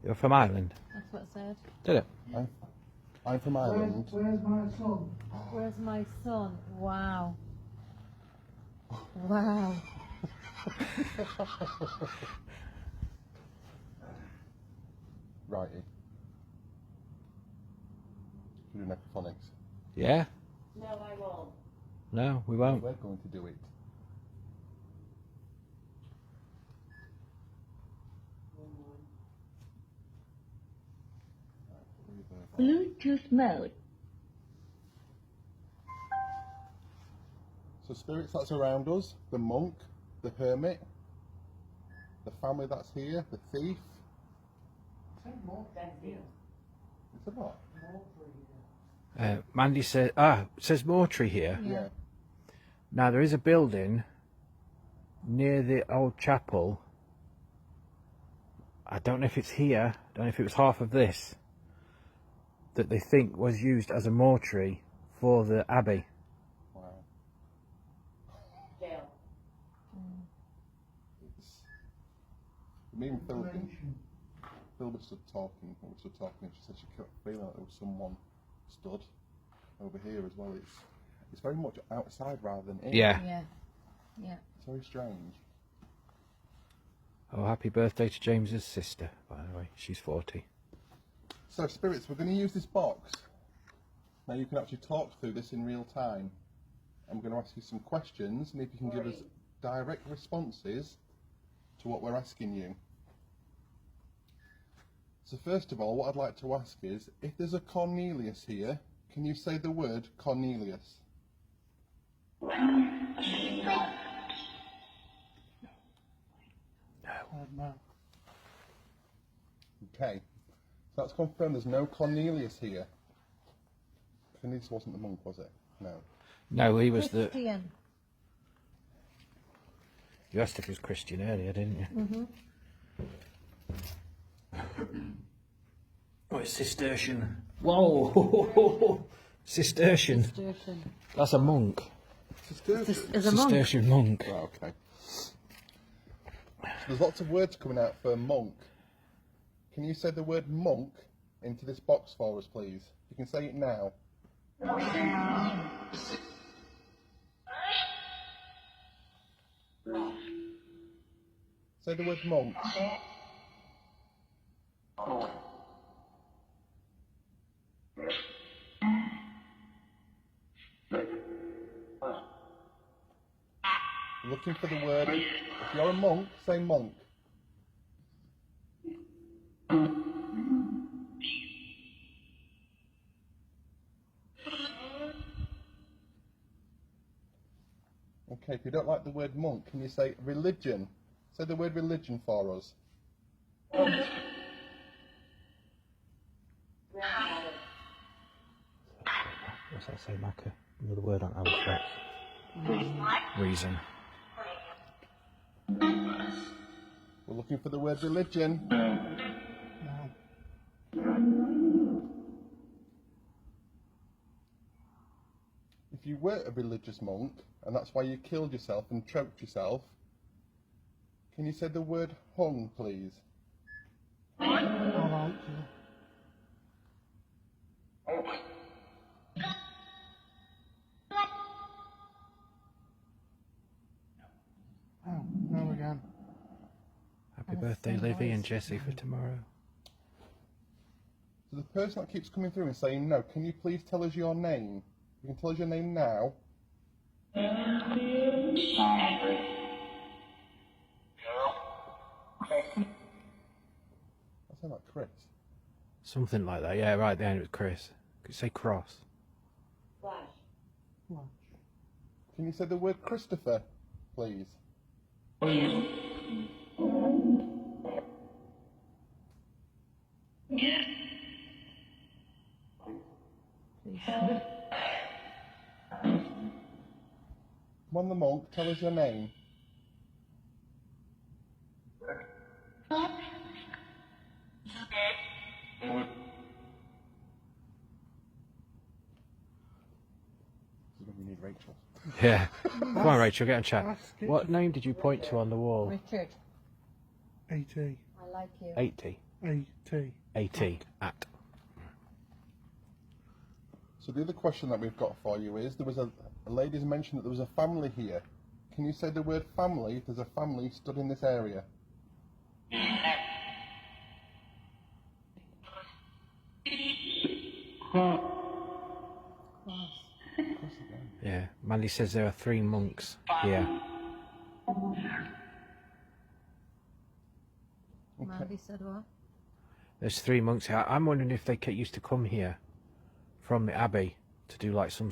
F: You're from Ireland.
E: That's what it said.
F: Did it?
B: I'm from Ireland.
C: Where's my son?
E: Where's my son? Wow. Wow.
B: Righty. Should we do necrophonics?
F: Yeah?
E: No, I won't.
F: No, we won't.
B: We're going to do it.
G: Bluetooth mode.
B: So spirits that's around us, the monk, the hermit, the family that's here, the thief. It's a what?
F: Mandy says, it says mortuary here.
B: Yeah.
F: Now there is a building near the old chapel. I don't know if it's here, I don't know if it was half of this, that they think was used as a mortuary for the abbey.
B: Wow.
E: Jail.
B: Me and Phil was stood talking, and she said she kept feeling like there was someone stood over here as well. It's very much outside rather than in.
F: Yeah.
E: Yeah. Yeah.
B: It's very strange.
F: Oh, happy birthday to James's sister, by the way. She's 40.
B: So spirits, we're going to use this box. Now you can actually talk through this in real time. I'm going to ask you some questions, and if you can give us direct responses to what we're asking you. So first of all, what I'd like to ask is, if there's a Cornelius here, can you say the word Cornelius?
C: No.
B: Okay, so that's confirmed there's no Cornelius here. Cornelius wasn't the monk, was it? No.
F: No, he was the...
E: Christian.
F: You asked if he was Christian earlier, didn't you? Oh, it's Cistercian. Whoa! Cistercian.
E: Christian.
F: That's a monk.
E: Is a monk.
F: Cistercian monk.
B: Right, okay. There's lots of words coming out for monk. Can you say the word monk into this box for us, please? You can say it now. Say the word monk. Looking for the word. If you're a monk, say monk. Okay, if you don't like the word monk, can you say religion? Say the word religion for us.
F: What's that say, Macca? Another word on alphabet. Reason.
B: We're looking for the word religion. If you were a religious monk, and that's why you killed yourself and choked yourself, can you say the word hung, please?
C: Alright, oh, no again.
F: Happy birthday, Livy and Jessie, for tomorrow.
B: So the person that keeps coming through and saying no, can you please tell us your name? You can tell us your name now. That sounds like Chris.
F: Something like that. Yeah, right then it was Chris. Could you say cross?
E: Flash.
B: Can you say the word Christopher, please? Come on, the monk, tell us your name. We need Rachel.
F: Yeah. Come on, Rachel, get on chat. What name did you point to on the wall?
E: Richard.
C: AT.
E: I like you.
F: 80.
C: AT.
F: 80. At.
B: So the other question that we've got for you is, there was a lady's mentioned that there was a family here. Can you say the word family if there's a family stood in this area?
F: Yeah. Mandy says there are 3 monks here.
E: Mandy said what?
F: There's 3 monks here. I'm wondering if they used to come here from the abbey to do like some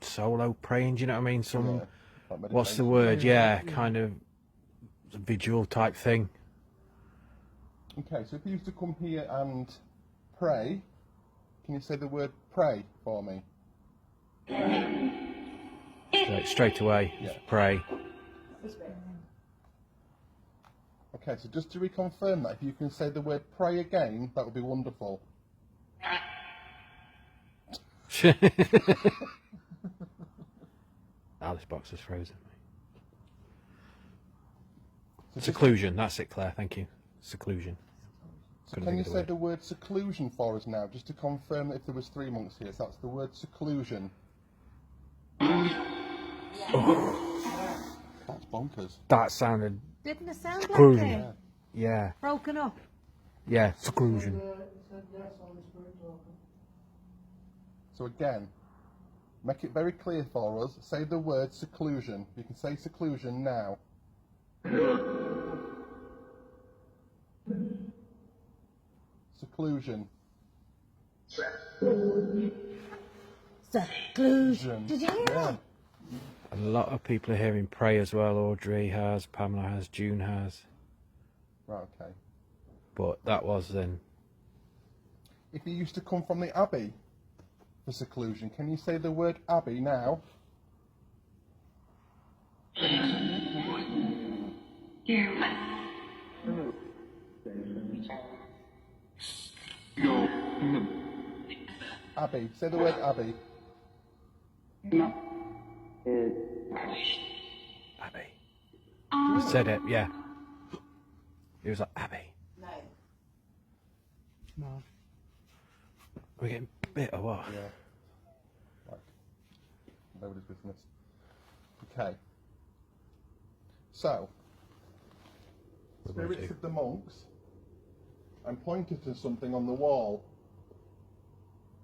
F: solo praying. Do you know what I mean? Some
B: Yeah, like
F: what's the
B: meditation.
F: word? Yeah, kind of vigil type thing.
B: Okay, so if you used to come here and pray, can you say the word pray for me?
F: Straight away.
B: Yeah.
F: Pray.
B: Okay, so just to reconfirm that, if you can say the word pray again, that would be wonderful.
F: This box is frozen.
B: So just-
F: Seclusion. That's it, Claire. Thank you. Seclusion.
B: so
F: Couldn't
B: can you
F: think of
B: say
F: the
B: the word seclusion for us now, just to confirm that if there was 3 monks here? So that's the word seclusion. That's bonkers.
F: That sounded.
A: Didn't it sound like
F: Seclusion.
A: it?
F: Yeah.
A: Broken up.
F: Yeah. Seclusion.
C: It said yes on the spirit token.
B: So again, make it very clear for us. Say the word seclusion. You can say seclusion now. Seclusion.
A: Seclusion. Did you hear that?
F: A lot of people are hearing pray as well. Audrey has, Pamela has, June has.
B: Right, okay.
F: But that was then.
B: If you used to come from the abbey for seclusion, can you say the word abbey now? Abbey. Say the word abbey.
F: Abbey. Said it, yeah. It was like Abbey.
C: No.
F: We're getting bit or what?
B: Yeah. Like, nobody's business. Okay. So,
F: We're gonna
B: spirits
F: do-
B: of the monks, I'm pointing to something on the wall.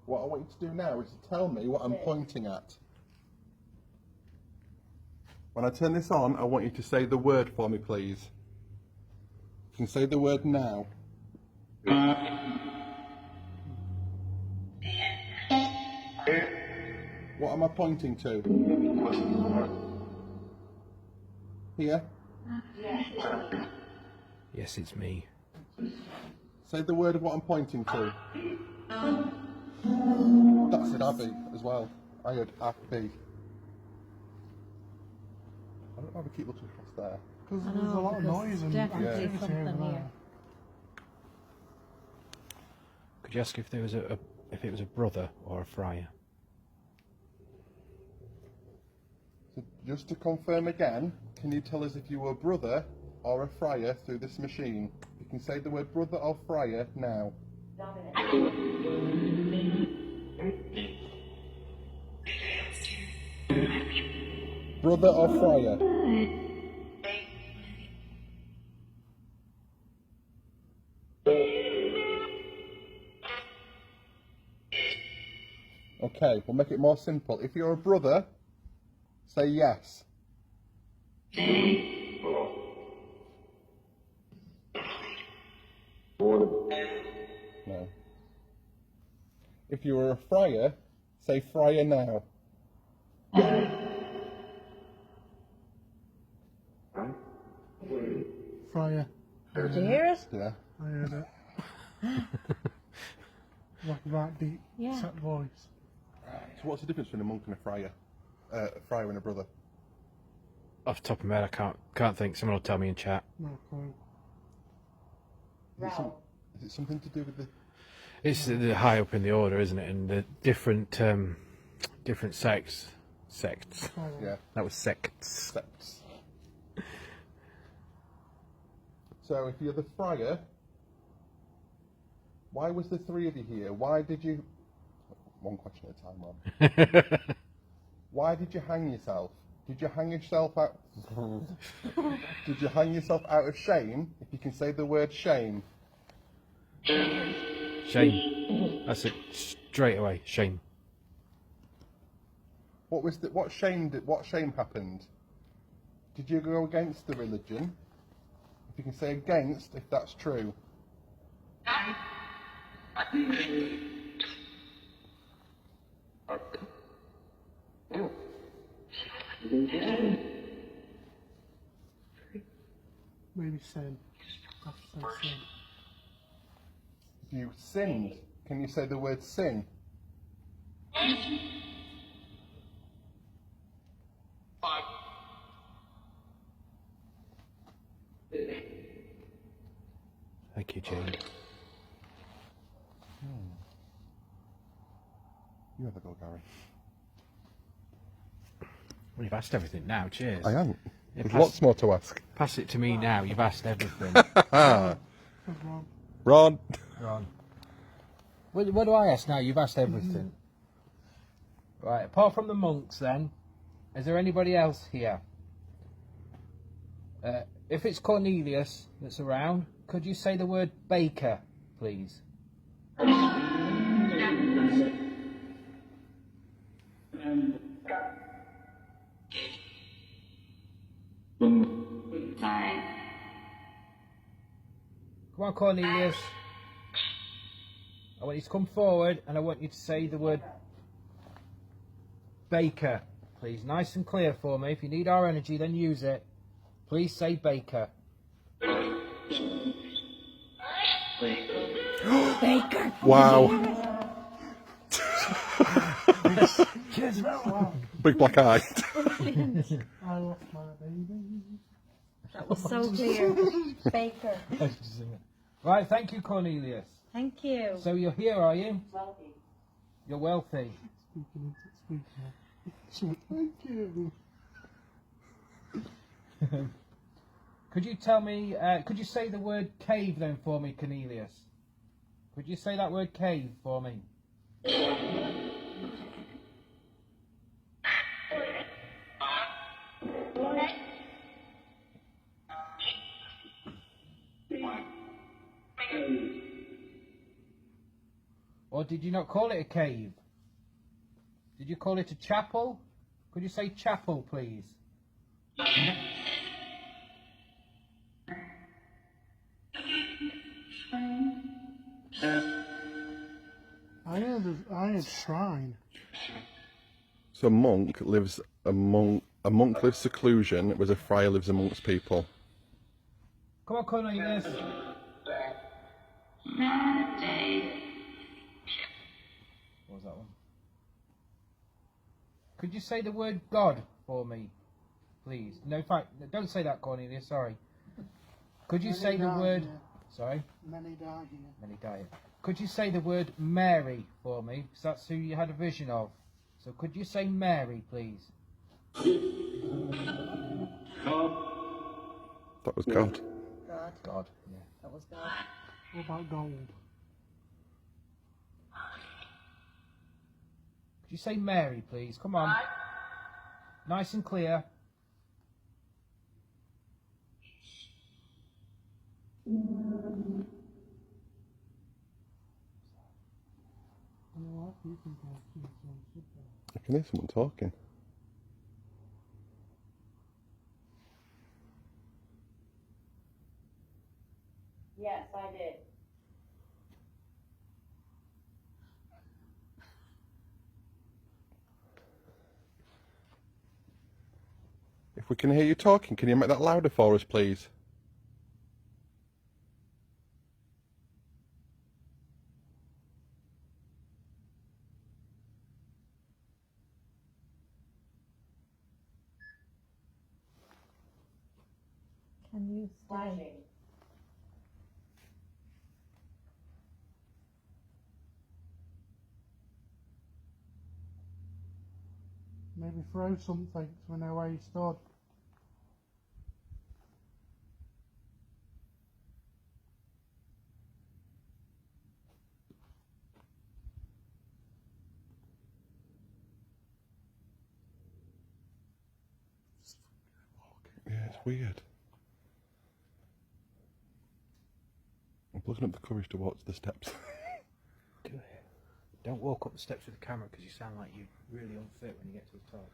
B: What I want you to do now is to tell me what I'm pointing at. When I turn this on, I want you to say the word for me, please. You can say the word now. What am I pointing to? Here.
F: Yes, it's me.
B: Say the word of what I'm pointing to. That said Abbey as well. I heard Abbey. I don't know why we keep looking across there.
C: Because
A: I
C: there's a
A: know,
C: lot of
A: because
C: noise and
A: definitely
C: activity
A: something
C: over there.
A: here.
F: Could you ask if there was if it was a brother or a friar?
B: So just to confirm again, can you tell us if you were a brother or a friar through this machine? You can say the word brother or friar now. Brother or friar? Okay, we'll make it more simple. If you're a brother, say yes. No. If you were a friar, say friar now.
C: Friar.
A: Did you hear it?
B: Yeah.
C: I heard it. Like that deep
A: Yeah.
C: set voice.
B: So what's the difference between a monk and a friar? A friar and a brother?
F: Off the top of my head, I can't think. Someone will tell me in chat.
C: No clue.
B: Is it something to do with the...
F: It's the high up in the order, isn't it? And the different sects.
B: Yeah,
F: That was sects.
B: sects. So if you're the friar, why was the three of you here? Why did you... One question at a time, Rob. Why did you hang yourself? Did you hang yourself out... Did you hang yourself out of shame? If you can say the word shame.
F: Shame. That's it. Straight away. Shame.
B: What shame happened? Did you go against the religion? If you can say against, if that's true.
C: Maybe sin. Have to say sin.
B: You sinned. Can you say the word sin?
F: Thank you, Jane.
B: You have a go, Gary.
F: Well, you've asked everything now. Cheers.
B: I am.
F: Yeah,
B: There's lots more to ask.
F: Pass it to me now. You've asked everything.
B: Ron.
F: Ron. What do I ask now? You've asked everything. Right, apart from the monks then, is there anybody else here? If it's Cornelius that's around, could you say the word baker, please? Come on, Cornelius. I want you to come forward and I want you to say the word baker, please. Nice and clear for me. If you need our energy, then use it. Please say baker.
E: Baker.
B: Wow. Big black eye.
C: I lost my baby.
E: That was so clear. Baker.
F: Right, thank you, Cornelius.
E: Thank you.
F: So you're here, are you?
E: Wealthy.
F: You're wealthy.
C: Thank you.
F: Could you tell me, could you say the word cave then for me, Cornelius? Could you say that word cave for me? Or did you not call it a cave? Did you call it a chapel? Could you say chapel, please?
C: I had shrine.
B: So a monk lives seclusion, whereas a friar lives amongst people.
F: Come on, Cornelius. What was that one? Could you say the word God for me, please? No, in fact, don't say that, Cornelius. Sorry. Could you
C: Many
F: say the
C: die
F: word?
C: here.
F: Sorry.
C: Many die here.
F: Many die. Could you say the word Mary for me? Because that's who you had a vision of. So could you say Mary, please?
B: That was God.
E: God.
F: God. Yeah.
E: That was God.
C: What about gold?
F: Could you say Mary, please? Come on. Nice and clear.
B: I can hear someone talking.
E: Yes, I did.
B: If we can hear you talking, can you make that louder for us, please?
E: Can you stay?
C: Maybe throw something so we know where you stood.
B: Yeah, it's weird. I'm plugging up the courage to watch the steps.
F: Do it. Don't walk up the steps with the camera because you sound like you're really unfit when you get to the top.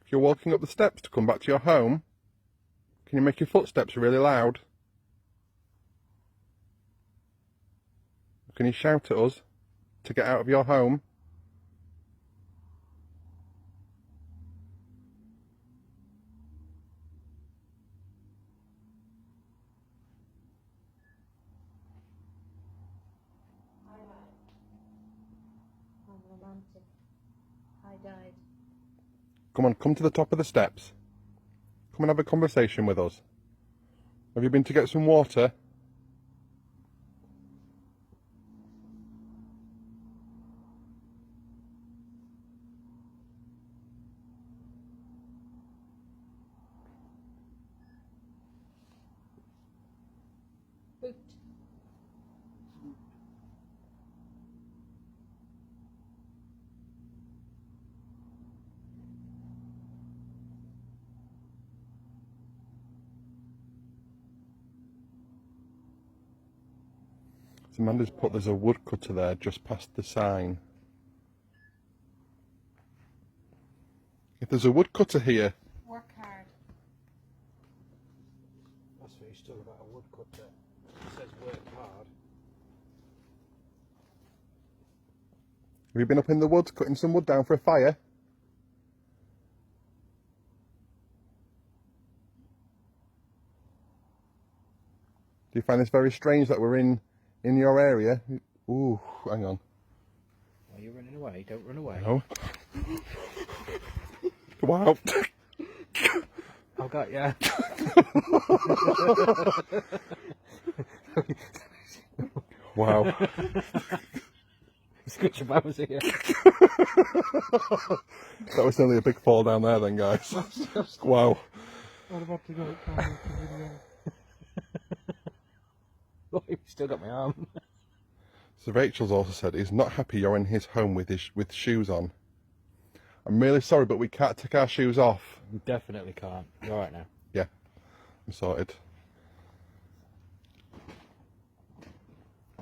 B: If you're walking up the steps to come back to your home, can you make your footsteps really loud? Can you shout at us to get out of your home?
A: I'm romantic. I died.
B: Come on, come to the top of the steps. Come and have a conversation with us. Have you been to get some water?
A: Boot.
B: So Amanda's put there's a woodcutter there just past the sign. If there's a woodcutter here,
A: Work hard.
F: That's what he's talking about, a woodcutter. It says work hard.
B: have you been up in the woods cutting some wood down for a fire? Do you find this very strange that we're in your area? Ooh, hang on.
F: Are you running away? Don't run away.
B: No. Wow.
F: I've got ya.
B: Wow.
F: Scratch your bums here.
B: That was nearly a big fall down there then, guys. Wow.
F: What about to go video? Oh, you've still got my arm.
B: So Rachel's also said he's not happy you're in his home with shoes on. I'm really sorry, but we can't take our shoes off.
F: We definitely can't. You're alright now.
B: Yeah, I'm sorted.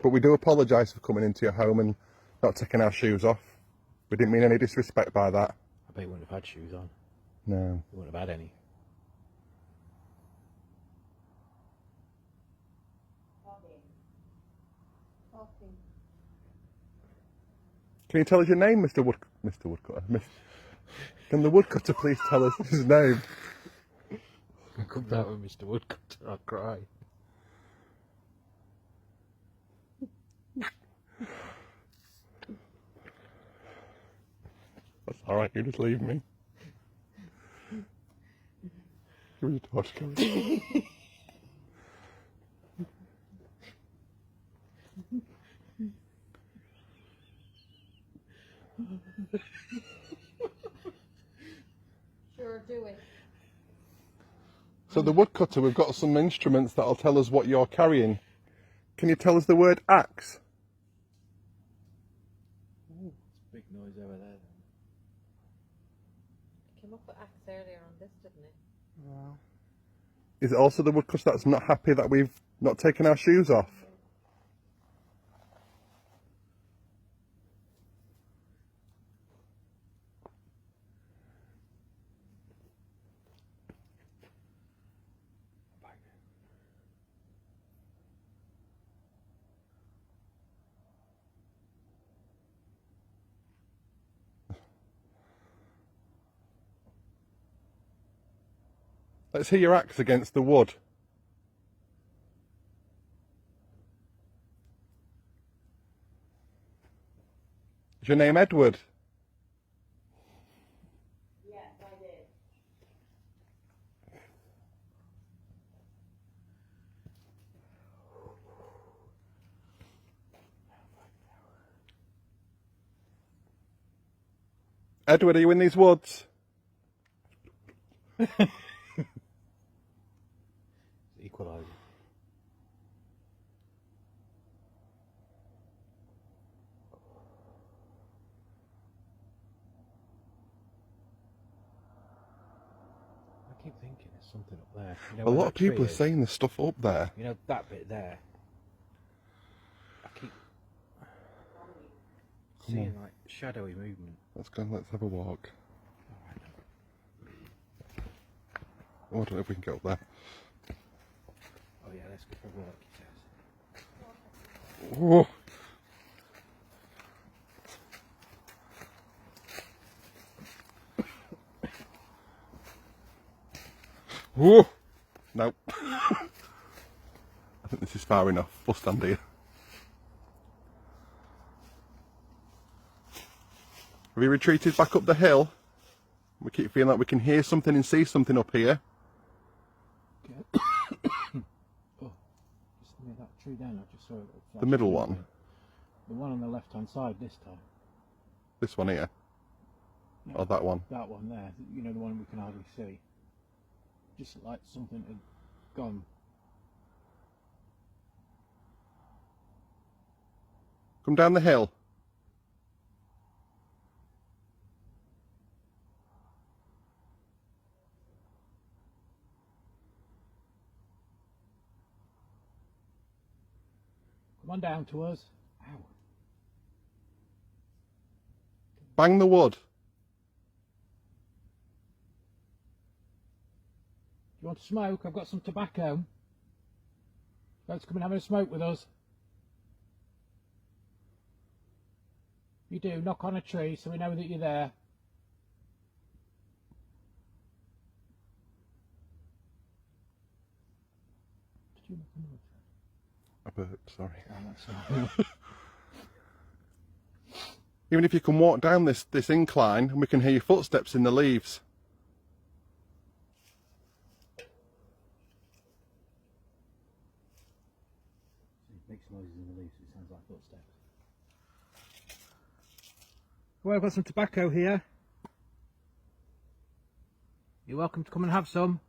B: But we do apologise for coming into your home and not taking our shoes off. We didn't mean any disrespect by that.
F: I bet you wouldn't have had shoes on.
B: No.
F: You wouldn't have had any.
B: Can you tell us your name, Mr. Woodcutter? Can the woodcutter please tell us his name?
F: Come down with Mr. Woodcutter, I'll cry.
B: That's alright, you just leave me. Give me your torch, Gary.
A: Sure, do it.
B: So the woodcutter, we've got some instruments that'll tell us what you're carrying. Can you tell us the word axe?
F: Ooh, it's a big noise over there.
A: Came up with axe earlier on this, didn't it?
F: Well,
B: Is it also the woodcutter that's not happy that we've not taken our shoes off? Let's hear your axe against the wood. Is your name Edward?
E: Yes, I did.
B: Edward, are you in these woods?
F: equalizer. I keep thinking there's something up there. You know
B: A
F: where
B: lot
F: that
B: of people
F: tree
B: are
F: is?
B: saying there's stuff up there.
F: You know that bit there. I keep seeing like shadowy movement.
B: Let's go, let's have a walk.
F: Alright.
B: Oh, I don't know if we can go up there.
F: Oh yeah, let's go for a walk, he says.
B: Whoa. Whoa. Nope. I think this is far enough. We'll stand here. Have we retreated back up the hill? We keep feeling like we can hear something and see something up here.
F: Okay. Oh, just near that tree down, I just saw it.
B: The middle one?
F: The one on the left hand side this time.
B: This one here?
F: No,
B: Or that one?
F: That one there, you know, the one we can hardly see. Just like something had gone.
B: Come down the hill.
F: Come on down to us. Ow.
B: Bang the wood.
F: You want to smoke? I've got some tobacco. Let's come and have a smoke with us. You do, knock on a tree so we know that you're there. Did you knock on the tree?
B: I burped, sorry.
F: Oh, that's all right.
B: Even if you can walk down this incline and we can hear your footsteps in the leaves.
F: It makes noises in the leaves, it sounds like footsteps. Well, I've got some tobacco here. You're welcome to come and have some.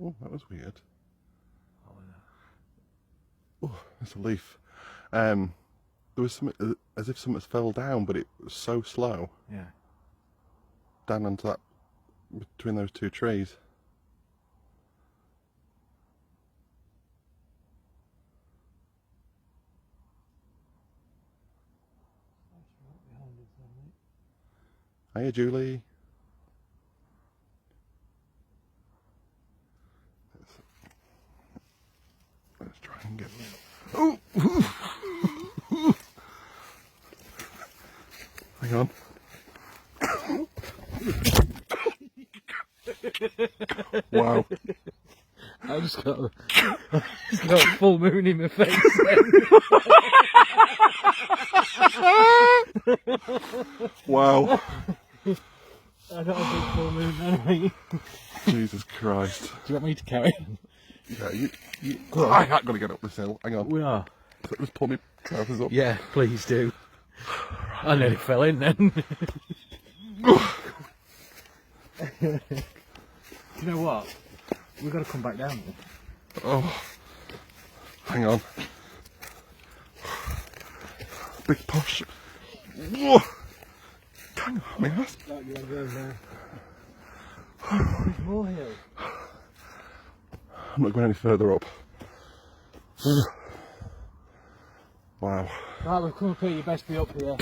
B: Oh, that was weird.
F: Oh, no.
B: Oh, there's a leaf. There was something as if something fell down, but it was so slow.
F: Yeah.
B: Down onto that, between those two trees. Hiya, Julie. Let's try and get. Oh! Hang on. Wow.
F: I just got a full moon in my face.
B: Wow.
F: I got a big full moon anyway.
B: Jesus Christ.
F: Do you want me to carry?
B: Yeah, you I ain't gonna get up this hill. Hang on.
F: We are.
B: So just pull me trousers up.
F: Yeah, please do. I nearly fell in then. Do you know what? We've got to come back down.
B: Oh. Hang on. Big push. Whoa. Hang on, my ass.
F: Like you there. There's more hill.
B: I'm not going any further up. Wow.
F: Right, we've come up here, you best be up here.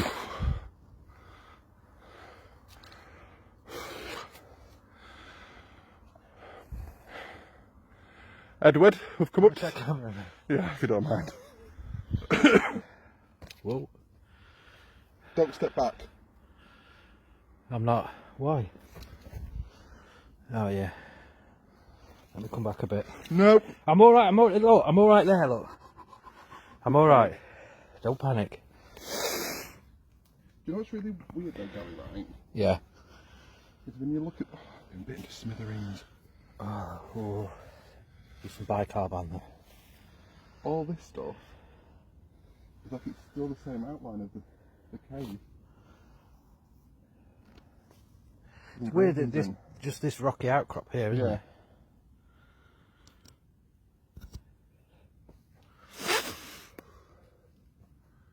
B: Edward, we've come up.
F: Check camera.
B: Yeah, if you don't mind.
F: Whoa.
B: Don't step back.
F: I'm not. Why? Oh yeah. Let me come back a bit.
B: Nope.
F: I'm alright, look, I'm alright there, look. I'm alright. Don't panic.
B: Do you know what's really weird though, Gary, right?
F: Yeah.
B: Is when you look at... Oh, I've been to smithereens.
F: Oh. There's some bicarb on there.
B: All this stuff is like it's still the same outline as the cave.
F: It's weird that this rocky outcrop here, isn't
B: Yeah.
F: it?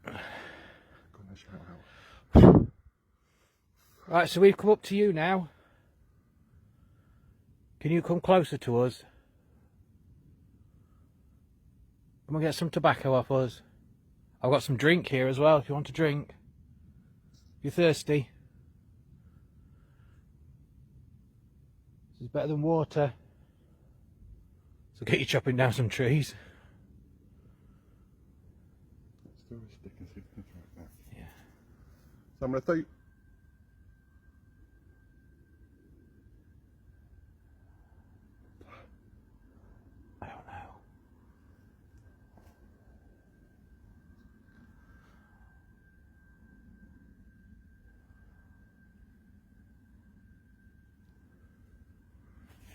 B: Gonna shout out.
F: Right, so we've come up to you now. Can you come closer to us? Come and get some tobacco off us. I've got some drink here as well if you want a drink. If you're thirsty. This is better than water. So get you chopping down some trees.
B: Let's throw a stick and see if we can throw it back.
F: Yeah.
B: So I'm going to throw you...
F: I don't know.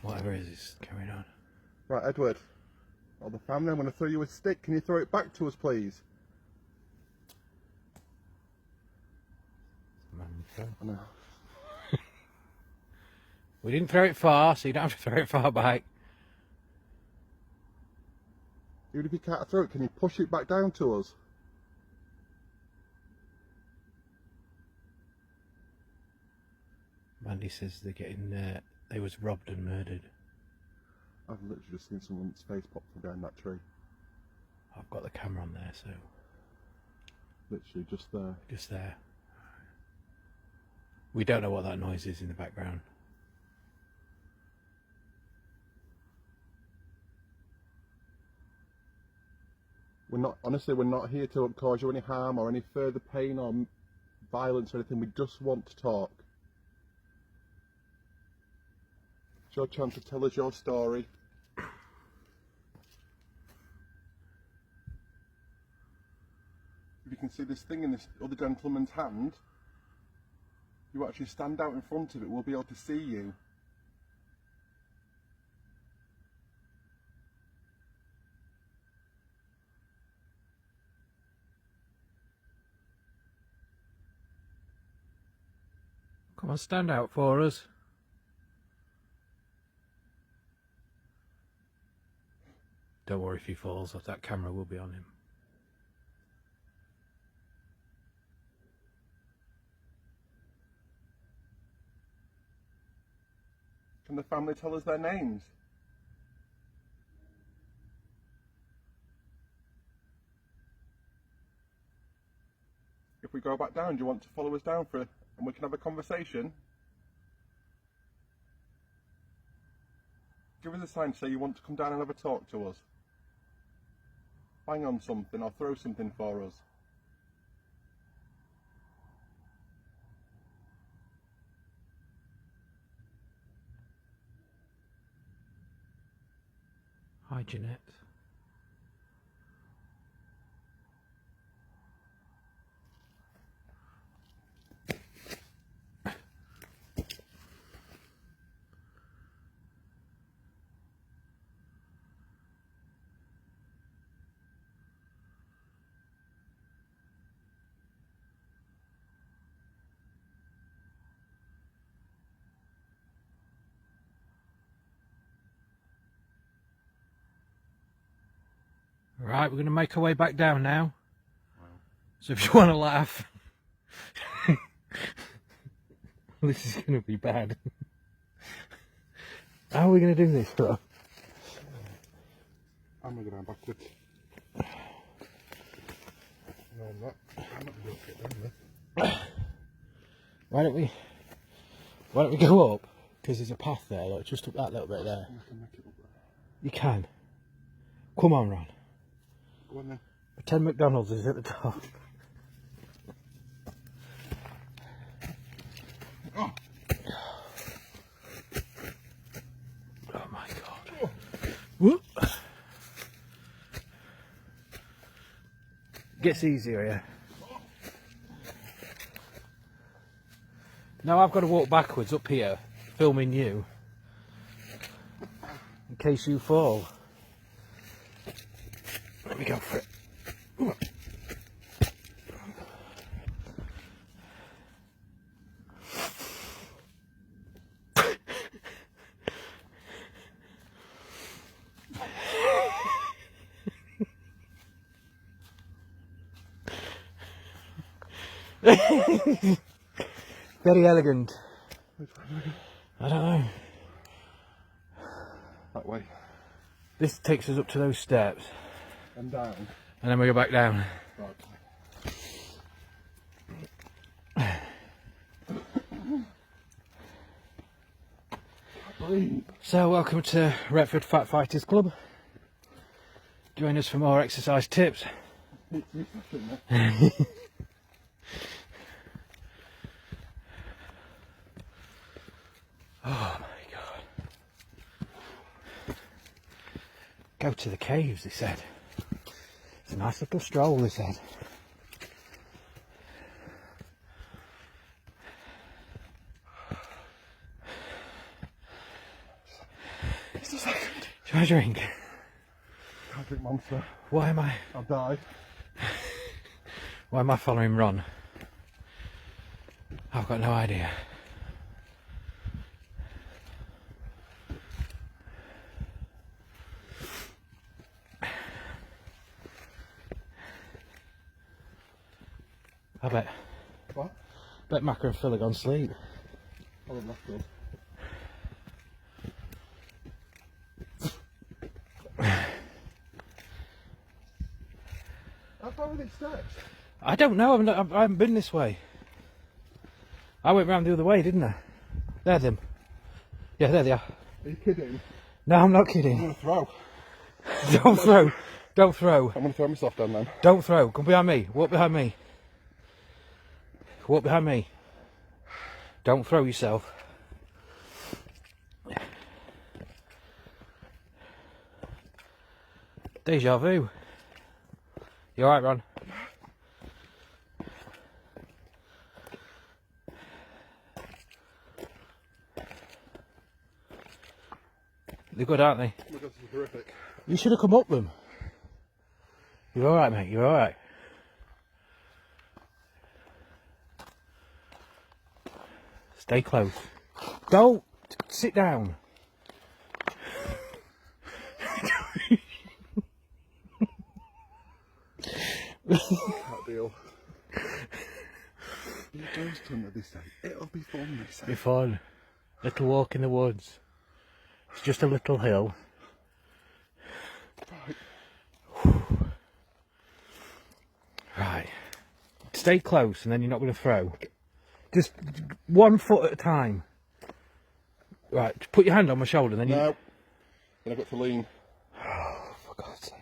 F: Whatever it is carrying on.
B: Right, Edward. Or the family, I'm going to throw you a stick. Can you throw it back to us, please? I know.
F: We didn't throw it far, so you don't have to throw it far back.
B: Even if you can't throw it, can you push it back down to us?
F: Mandy says they're getting they was robbed and murdered.
B: I've literally just seen someone's face pop from behind that tree.
F: I've got the camera on there, so
B: Literally just there.
F: just there. We don't know what that noise is in the background.
B: We're not, honestly, we're not here to cause you any harm or any further pain or violence or anything. We just want to talk. It's your chance to tell us your story. If you can see this thing in this other gentleman's hand, you actually stand out in front of it, we'll be able to see you.
F: Come on, stand out for us. Don't worry if he falls off, that camera will be on him.
B: Can the family tell us their names? If we go back down, do you want to follow us down and we can have a conversation? Give us a sign to say you want to come down and have a talk to us. Bang on something or throw something for us.
F: Hi, Jeanette. Right, we're going to make our way back down now.
B: Wow.
F: So if you want to laugh, this is going to be bad. How are we going to do this, bro?
B: I'm going to go down backwards. No, I'm not. I'm not going to get down there.
F: Why don't we go up? Because there's a path there, look, just up that little bit there.
B: I can make it up there.
F: You can. Come on, Ron.
B: Go on then.
F: Pretend McDonald's is at the top.
B: Oh.
F: Oh my god. Whoop. Gets easier, yeah. Now I've got to walk backwards up here, filming you, in case you fall. Let me go for it. Very elegant. I don't know.
B: That way.
F: This takes us up to those steps.
B: And down.
F: And then we go back down. So welcome to Retford Fat Fighters Club. Join us for more exercise tips. Oh my god. Go to the caves, they said. It's a nice little stroll, they said.
B: Just a second.
F: Do you want a drink?
B: Can't drink Monster.
F: Why am I...
B: I'll die.
F: Why am I following Ron? I've got no idea. I bet.
B: What?
F: Bet Macca and Phil are gone to sleep.
B: Oh, that's good. How far are these steps?
F: I don't know, I haven't been this way. I went round the other way, didn't I? There them. Yeah, there they are.
B: Are you kidding?
F: No, I'm not
B: I'm
F: kidding.
B: going to throw.
F: Don't throw. Don't throw.
B: I'm going to throw myself down then.
F: Don't throw. Come behind me. Walk behind me. Walk behind me. Don't throw yourself. Deja vu. You alright, Ron? They're good, aren't they?
B: Oh my god, this is horrific.
F: You should have come up them. You're alright, mate. You're alright. Stay close. Don't sit down.
B: Can't deal. The ghost hunter, they say. It'll be fun, they say.
F: Be fun. Little walk in the woods. It's just a little hill.
B: Right.
F: Right. Stay close and then you're not going to throw. Just 1 foot at a time. Right, just put your hand on my shoulder and then you...
B: No. Then I've got to lean.
F: Oh, for God's sake.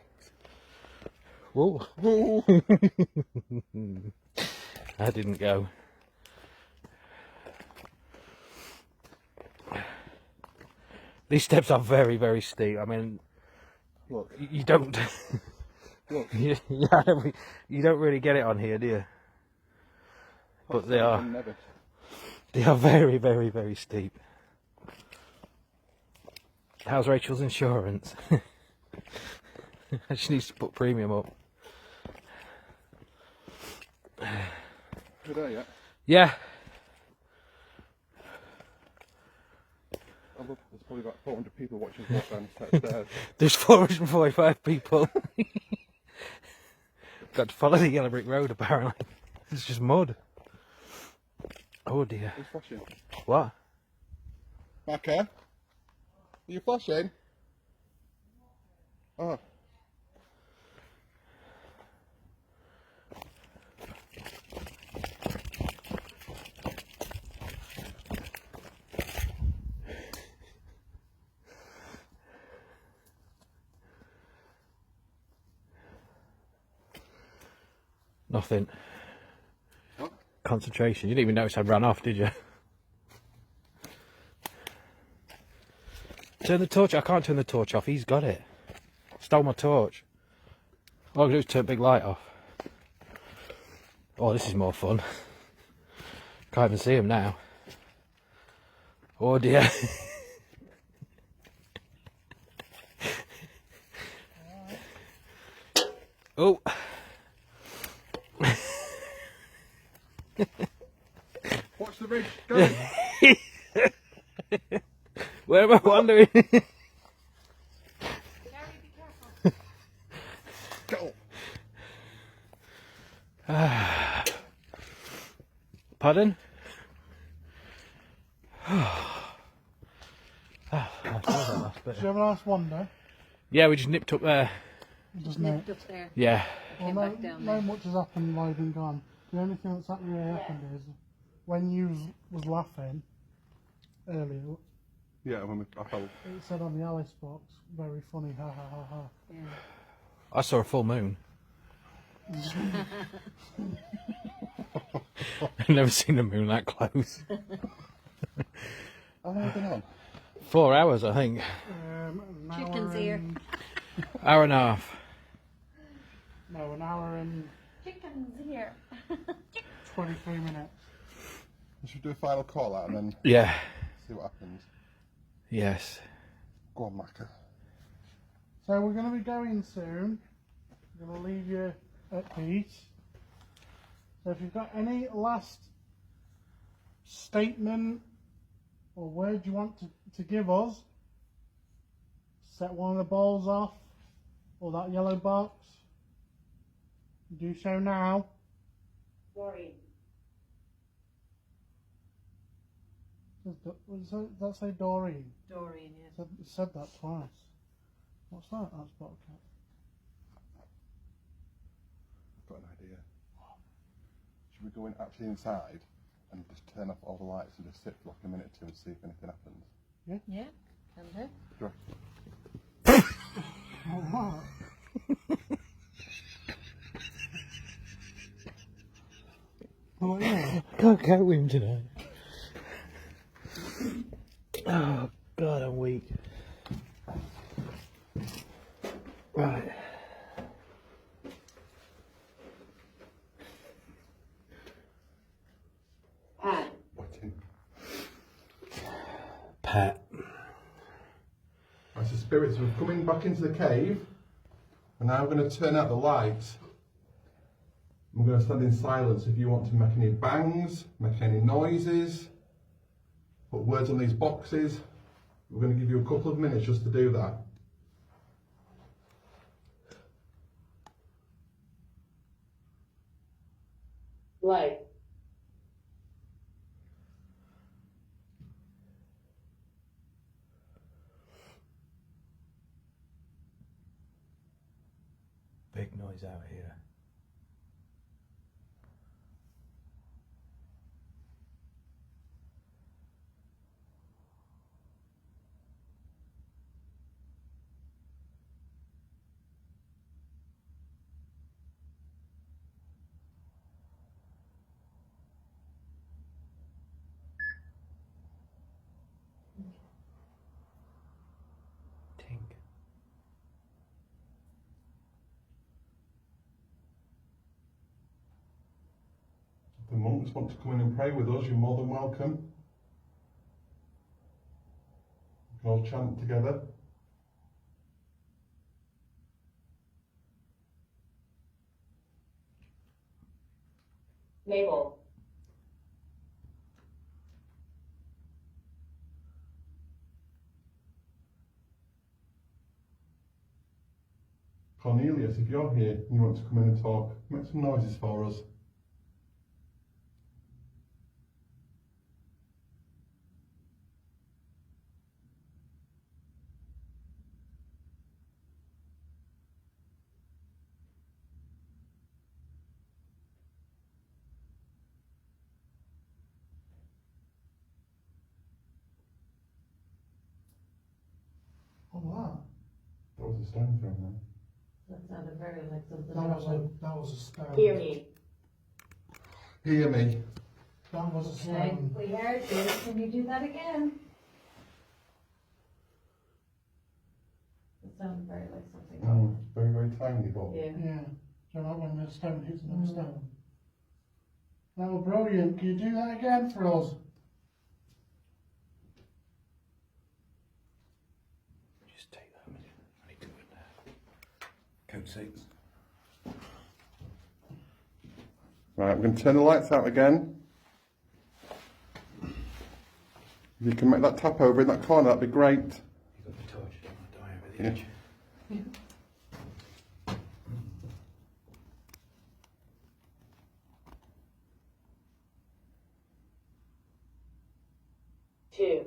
F: Whoa.
B: Ooh.
F: That didn't go. These steps are very, very steep. I mean,
B: Look.
F: you don't...
B: Look.
F: you don't really get it on here, do you? But they are very, very, very steep. How's Rachel's insurance? She needs to put premium up.
B: You there yet?
F: Yeah.
B: I love, there's probably about 400 people watching us walk down the stairs.
F: There's 445 people. Got to follow the yellow brick road apparently. It's just mud. Oh dear.
B: Who's flashing?
F: What?
B: Macca? Are you flashing? Oh.
F: Nothing.
B: What?
F: Concentration. You didn't even notice I ran off, did you? Turn the torch. I can't turn the torch off. He's got it. Stole my torch. All I can do is turn the big light off. Oh, this is more fun. Can't even see him now. Oh dear. Oh.
B: Watch the ridge. Go.
F: Where am I wandering?
B: Go.
F: Pardon?
C: Did you have a nice wander?
F: Yeah, we just nipped up there.
C: doesn't it?
E: Lift up there.
F: Yeah.
C: Well,
E: Came back down
C: no
E: there.
C: much has happened while you've been gone. The only thing that's actually happened is when you was laughing earlier,
B: Yeah, when I fell.
C: it said on the Alice box, very funny, ha ha ha ha.
E: Yeah.
F: I saw a full moon. I've never seen a moon that close.
B: How long have you been on?
F: 4 hours, I think.
C: An
E: Chicken's
C: hour
E: ear.
C: and-
F: Hour and a half.
C: No, an hour and
E: Chicken's here.
C: 23 minutes.
B: We should do a final call out and then
F: Yeah.
B: see what happens.
F: Yes.
B: Go on, Macca.
C: So we're going to be going soon. I'm going to leave you at peace. So if you've got any last statement or word you want to give us, set one of the balls off or that yellow box. Do so now.
E: Worried.
C: Does that say Doreen?
E: Dorian, yeah.
C: It said that twice. What's that? That's Bobcat.
B: I've got an idea. Should we go in actually inside and just turn off all the lights and just sit for like a minute or two and see if anything happens?
E: Yeah, can do.
B: Do you reckon?
C: Oh, what? Yeah.
F: Can't go with him tonight. Oh, God, I'm weak. Right.
B: Waiting.
F: Pat.
B: Right, so spirits, we're coming back into the cave. And now we're going to turn out the lights. We're going to stand in silence. If you want to make any bangs, make any noises, put words on these boxes, we're going to give you a couple of minutes just to do that.
E: Light.
F: Big noise out here. Tink.
B: If the monks want to come in and pray with us, you're more than welcome. We can all chant together.
E: Mabel.
B: Cornelius, if you're here and you want to come in and talk, make some noises for us.
C: What was
B: That was a stone thrown there.
E: That sounded very like something.
C: that? That was a stone.
E: Hear me.
B: Hear me.
C: That was a
E: Okay,
C: stone.
E: we heard you. Can you do that again? It sounded very like something.
B: Oh, very, very tiny, but
E: Yeah.
C: Yeah. Do you know when the stone hits another stone? That was brilliant. Can you do that again for us?
F: Just take that a minute. I need to go in there. Coat seats.
B: right, we're going to turn the lights out again. If you can make that tap over in that corner, that'd be great.
F: You got the torch, don't want to die over the
B: Yeah.
F: edge.
E: Two.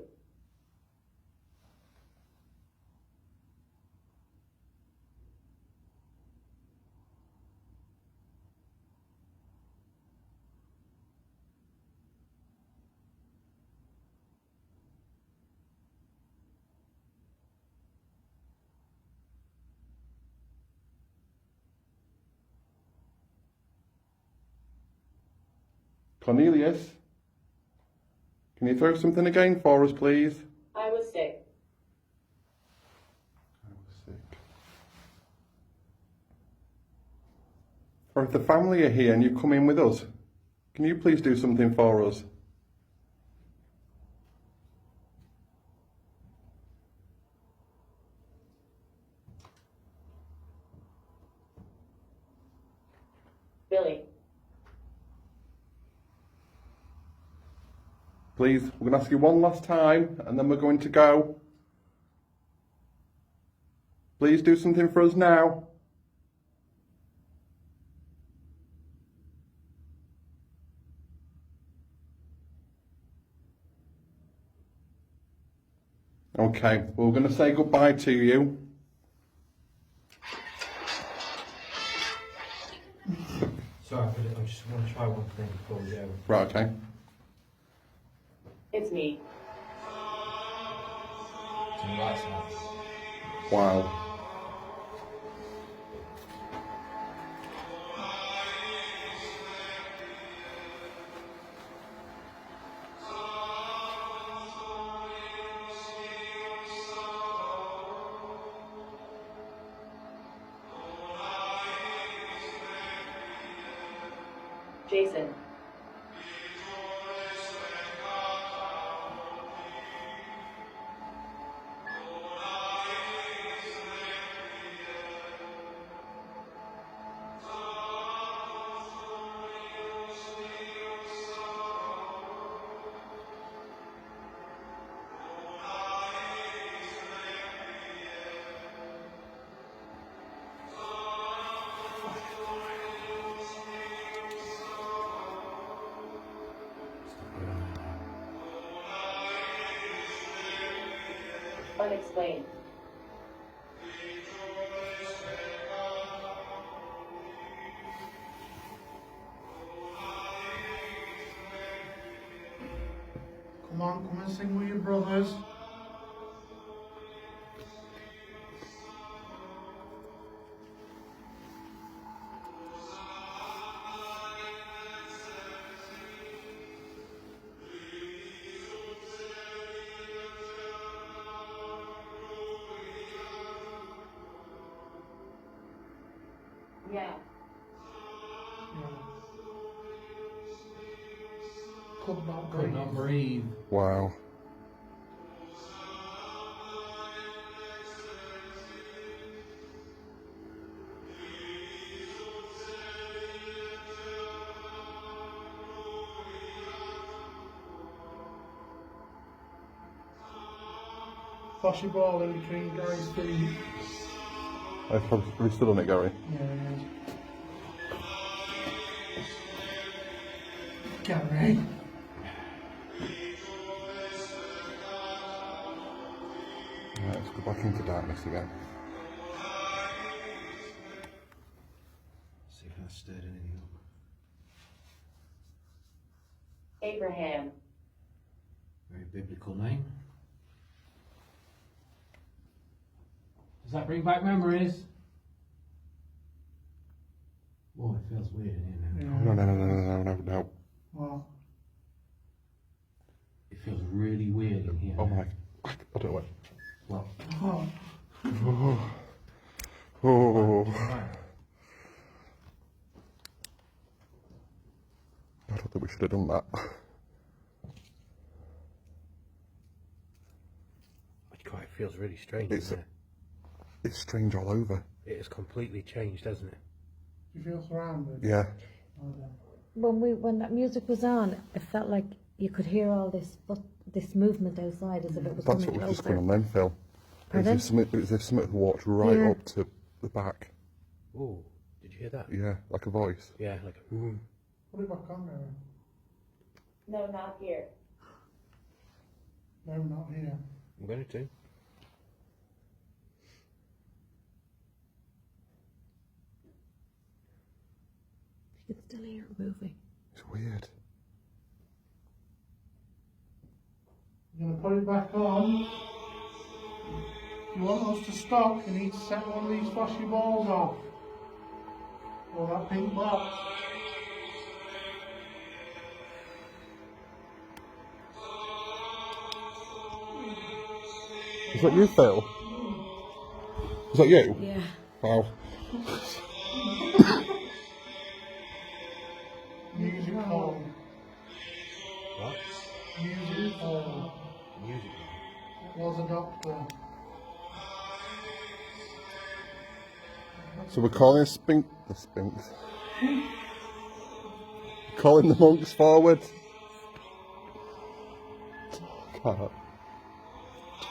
B: Cornelius, can you throw something again for us, please?
E: I was sick.
B: Sick. Or if the family are here and you come in with us, can you please do something for us?
E: Billy.
B: Please, we're going to ask you one last time and then we're going to go. Please do something for us now. Okay, well, we're going to say goodbye to you.
F: Sorry, I just want to try one thing before we go.
B: Right, okay.
E: It's me.
F: Turn the lights on.
B: Wow.
E: Jason. Unexplained.
C: Come and sing with your brothers.
E: Yeah.
C: Could not
F: Could
C: breathe.
F: not breathe.
B: Wow.
C: Flash your ball in between Gary's feet.
B: I've probably still on it, Gary.
C: Yeah, it is. Gary.
B: Right, let's go back into darkness again.
F: See if I stirred anything up.
E: Abraham.
F: Very biblical name. Does that bring back memories? Oh, it feels weird in here now.
B: No.
C: Well,
F: It feels really weird in here.
B: Oh
F: now.
B: my. I don't know what.
F: What?
C: oh,
B: Oh.
F: Right.
B: I don't think we should have done that.
F: God, it feels really strange,
B: It's-
F: doesn't it?
B: It's strange all over.
F: It has completely changed, hasn't it?
C: you feel surrounded?
B: Yeah.
A: When that music was on, it felt like you could hear all this movement outside as if it was
B: That's
A: coming
B: what was just
A: closer.
B: going on then, Phil.
A: Pardon?
B: It was as if something walked right
A: Yeah.
B: up to the back.
F: Oh, did you hear that?
B: Yeah, like a voice.
F: Yeah, like a
C: Put it back on, Gary.
E: No, not here.
C: No, not here.
F: I'm going to.
A: You could still hear it moving.
B: It's weird.
C: You're going to put it back on. If you want us to stop, you need to set one of these flashy balls off. Or that pink box.
B: Is that you, Phil? Is that you?
E: Yeah.
B: Wow.
C: Music hall.
D: What?
C: Music hall.
D: Music.
C: It was a doctor.
B: So we're calling the Spinks. Calling the monks forward.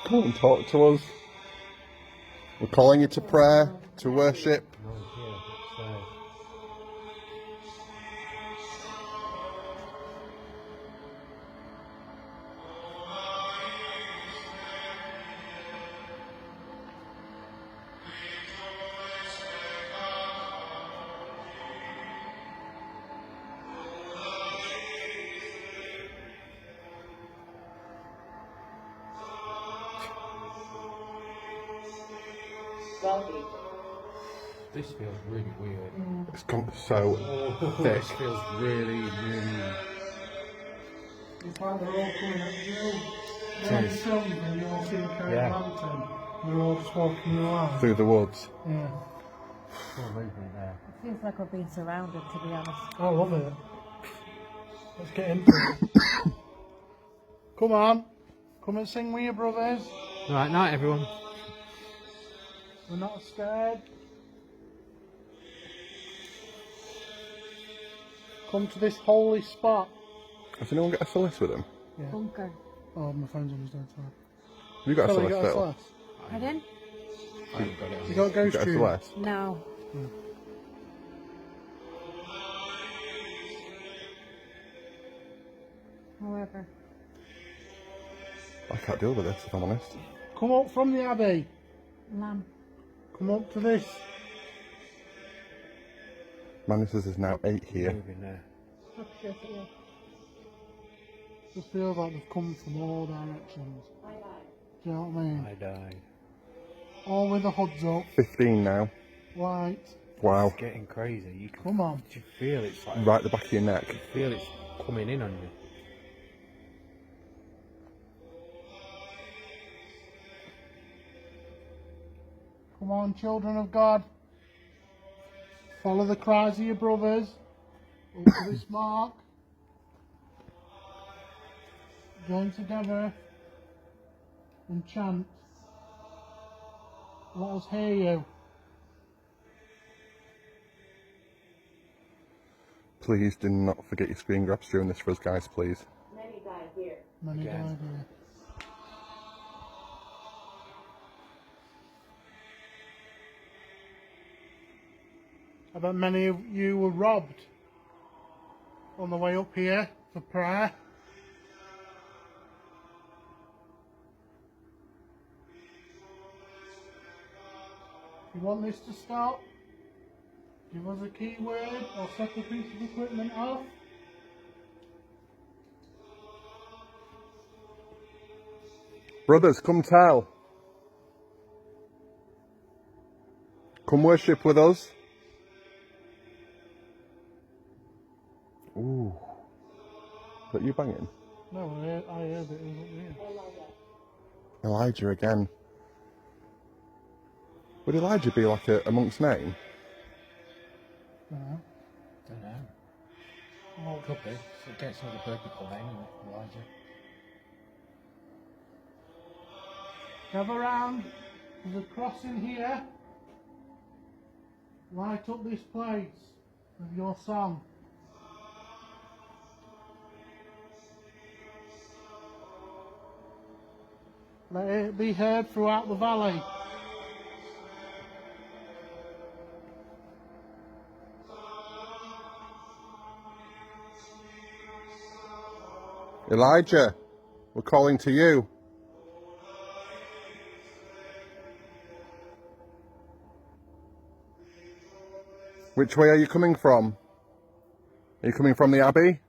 B: Come and talk to us. We're calling you to prayer, to worship.
D: This feels really weird.
B: It's so thick.
D: This feels really, really.
C: It's like they're all coming at you.
D: It
C: Like
D: is.
C: the film, you all see a carrot
D: Yeah.
C: lantern. They're all just walking around.
B: Through the woods.
C: Yeah.
D: Full movement there.
E: It feels like we're being surrounded, to be honest.
C: I love it. Let's get into it. Come on. Come and sing with your brothers.
F: Right, night everyone.
C: We're not scared. Come to this holy spot.
B: Has anyone got a Celeste with them?
C: Yeah.
E: Bunker.
C: Oh, my friend's on his dead side.
B: Have you got a
C: Phil, you
B: Celeste,
C: got a
B: Phil?
C: Celeste?
E: Pardon?
D: I haven't got it on.
C: You got a
B: You
C: ghost
B: got a
C: tune?
B: Celeste?
E: No. However.
B: I can't deal with this, if I'm honest.
C: Come up from the abbey.
E: Lamb.
C: Come up to this.
B: Man, this is now 8 here.
D: Moving there.
C: Just feels like they've come from all directions. Do you know what I mean?
D: I died.
C: All with the hoods up.
B: 15 now.
C: Right.
B: Wow.
D: It's getting crazy. You can
C: Come on.
D: you feel it's like
B: Right at the back of your neck.
D: feel it's coming in on you.
C: Come on, children of God. Follow the cries of your brothers. Up to this mark. Join together and chant. Let us hear you.
B: Please do not forget your screen grabs during this for us, guys, please.
C: Many
D: Again.
C: died here. I bet many of you were robbed on the way up here for prayer. If you want this to stop, give us a keyword or set a piece of equipment off.
B: Brothers, come tell. Come worship with us. Ooh. Is that you banging?
C: No, I heard it was up here.
B: Elijah again. Would Elijah be like a monk's name?
C: No.
D: Don't know. Oh, it could be. So it gets another biblical name, isn't it? Elijah.
C: Gather round. There's a cross in here. Light up this place with your song. Let it be heard throughout the valley.
B: Elijah, we're calling to you. Which way are you coming from? Are you coming from the Abbey?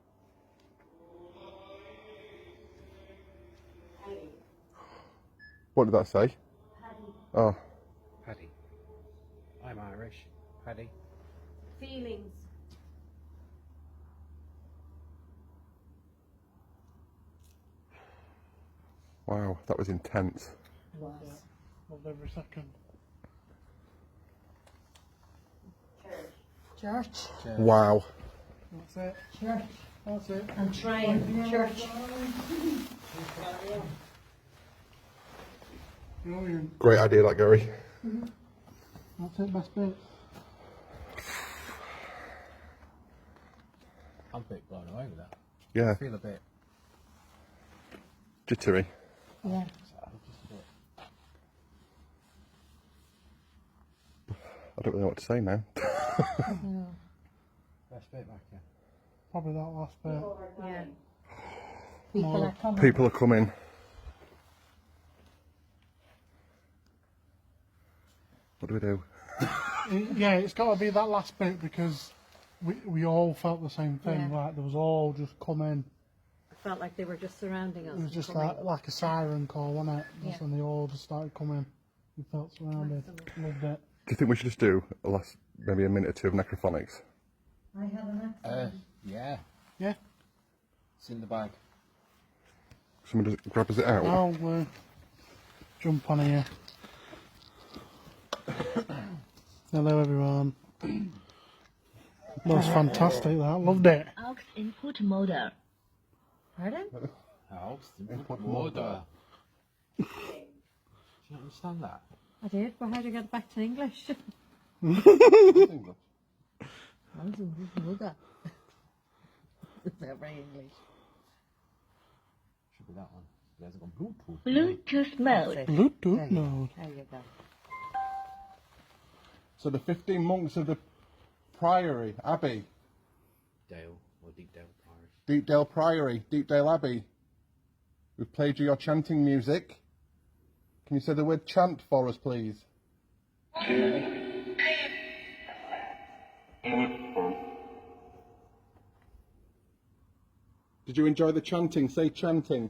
B: What did that say? Oh,
D: Paddy. I'm Irish. Paddy.
E: Feelings.
B: wow, that was intense.
E: Was.
C: Loved every second.
E: Church.
B: Wow.
C: That's it.
E: Church.
C: That's it.
E: And train. Church.
C: Brilliant.
B: Great idea, that, Gary.
C: That's it, best bit.
D: I'm a bit blown away with that.
B: Yeah,
D: I feel a bit.
B: jittery.
E: Yeah.
B: I don't really know what to say now.
D: Best bit back here.
C: Probably that last bit.
E: Yeah. People are coming.
B: People are coming. What do we do?
C: Yeah, it's got to be that last bit because we all felt the same thing.
A: Yeah.
C: Like there was all just coming.
A: I felt like they were just surrounding us.
C: It was just
A: coming.
C: like a siren call, wasn't it? Just
A: Yeah.
C: when they all just started coming. We felt surrounded. Loved it.
B: Do you think we should just do maybe a minute or two of necrophonics?
E: I had an accident.
D: Yeah.
C: Yeah.
D: It's in the bag.
B: Someone just grabs it out.
C: I'll jump on here. Hello everyone. That was fantastic, that. Loved it.
G: Aux input model.
A: Pardon?
D: Input order. Do you understand that?
A: I did, but how do you get it back to English? Very English.
D: Should be that one. There's a Bluetooth.
G: Bluetooth mode.
C: Bluetooth mode.
A: There you go.
B: So the 15 monks of the Priory, Abbey,
D: Dale or Deepdale Priory.
B: Deepdale Priory, Deepdale Abbey. We've played you your chanting music. Can you say the word chant for us, please? Did you enjoy the chanting? Say chanting.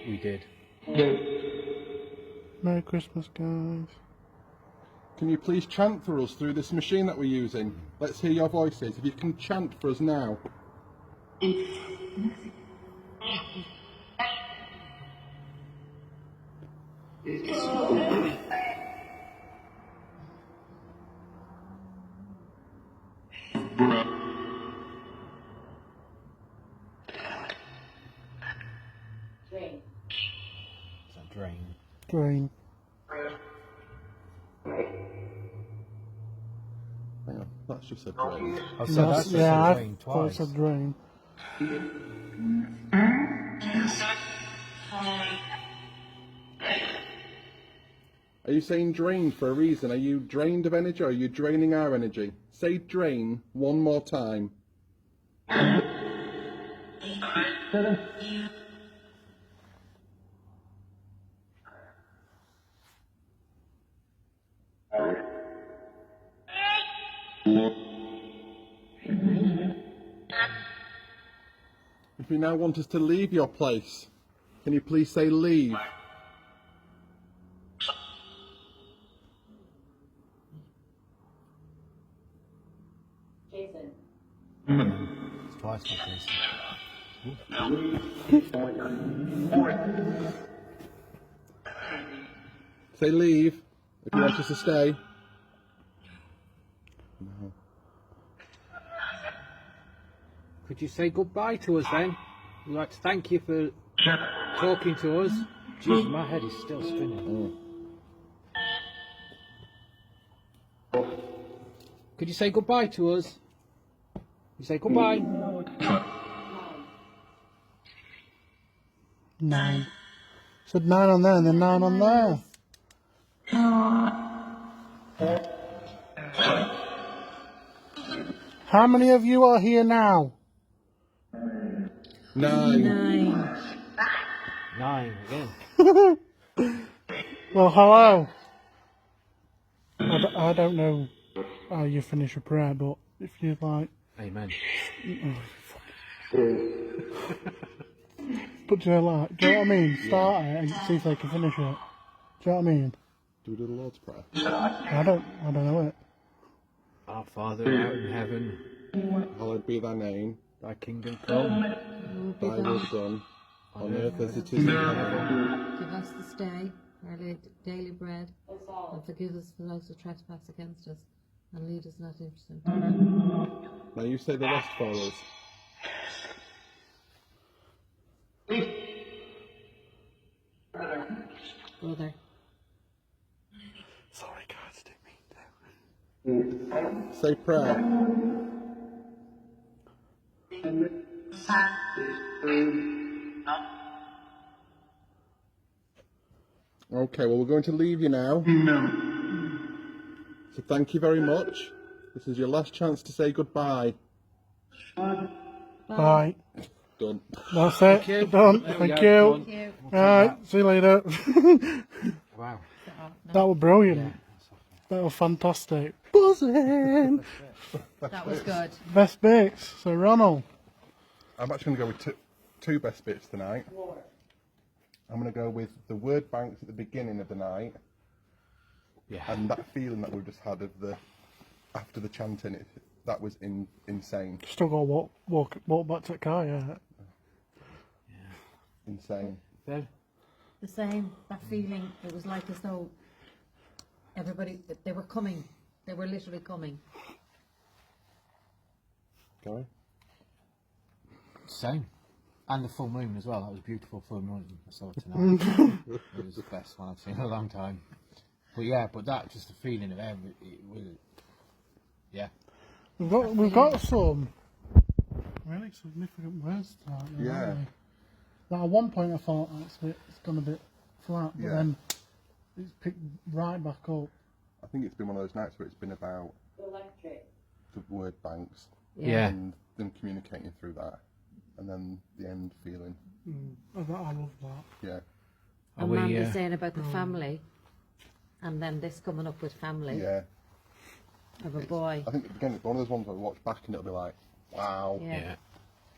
D: We did.
C: Merry Christmas, guys.
B: Can you please chant for us through this machine that we're using? Let's hear your voices. If you can chant for us now.
D: It's a drain.
C: Drain.
B: Hang on, that's just a drain.
D: Oh, so that's just
C: Yeah,
D: a
C: I
D: drain
C: thought
D: twice.
C: it said drain.
B: Are you saying drained for a reason? Are you drained of energy or are you draining our energy? Say drain one more time. If you now want us to leave your place, can you please say leave?
E: Jason.
D: It's twice like this.
B: Say leave if you want us to stay. No.
F: Could you say goodbye to us then? We'd like to thank you for talking to us. Jeez, my head is still spinning. Could you say goodbye to us? You say goodbye.
C: 9. Said 9 on there and then 9 on there. How many of you are here now?
B: 9.
F: 9 again.
C: Well, hello. I don't know how you finish a prayer, but if you'd like.
F: Amen.
C: But do you know what I mean? Start it and see if they can finish it. Do you know what I mean?
B: Do we do the Lord's Prayer?
C: I don't know it.
F: Our Father who art in heaven,
B: Hallowed be thy name.
F: thy kingdom come,
B: Thy will be done on earth as it is in heaven.
A: Give us this day our daily bread, and forgive us for those who trespass against us, and lead us not into temptation.
B: Now you say the rest for us.
A: Brother.
B: Sorry guys, didn't mean to. Say prayer. Okay, well we're going to leave you now. So thank you very much. This is your last chance to say goodbye.
C: Bye.
B: Done.
C: That's it. Done. Thank you. Alright, see you later.
F: wow.
C: That was brilliant. That was fantastic. Buzzing.
A: That was good.
C: Best bits. So Ronald.
B: I'm actually going to go with two best bits tonight. I'm going to go with the word banks at the beginning of the night.
F: Yeah.
B: And that feeling that we just had of after the chanting, that was insane.
C: Still got to walk back to the car, yeah.
B: Insane.
F: There.
A: The same, that feeling, it was like as though everybody, they were coming. They were literally coming.
B: Gary?
D: Same. And the full moon as well. That was a beautiful full moon I saw tonight. It was the best one I've seen in a long time. But yeah, that just the feeling of every, it was, yeah.
C: We've got some really significant words tonight.
B: Yeah.
C: Haven't we? Now, at one point I thought it's gone a bit flat, but then it's picked right back up.
B: I think it's been one of those nights where it's been about the word banks.
F: Yeah.
B: And them communicating through that. And then the end feeling.
C: I love that.
B: Yeah.
A: And Mandy saying about the family, and then this coming up with family
B: Yeah.
A: of a boy.
B: I think, again, it's one of those ones where we watch back and it'll be like, wow.
F: Yeah.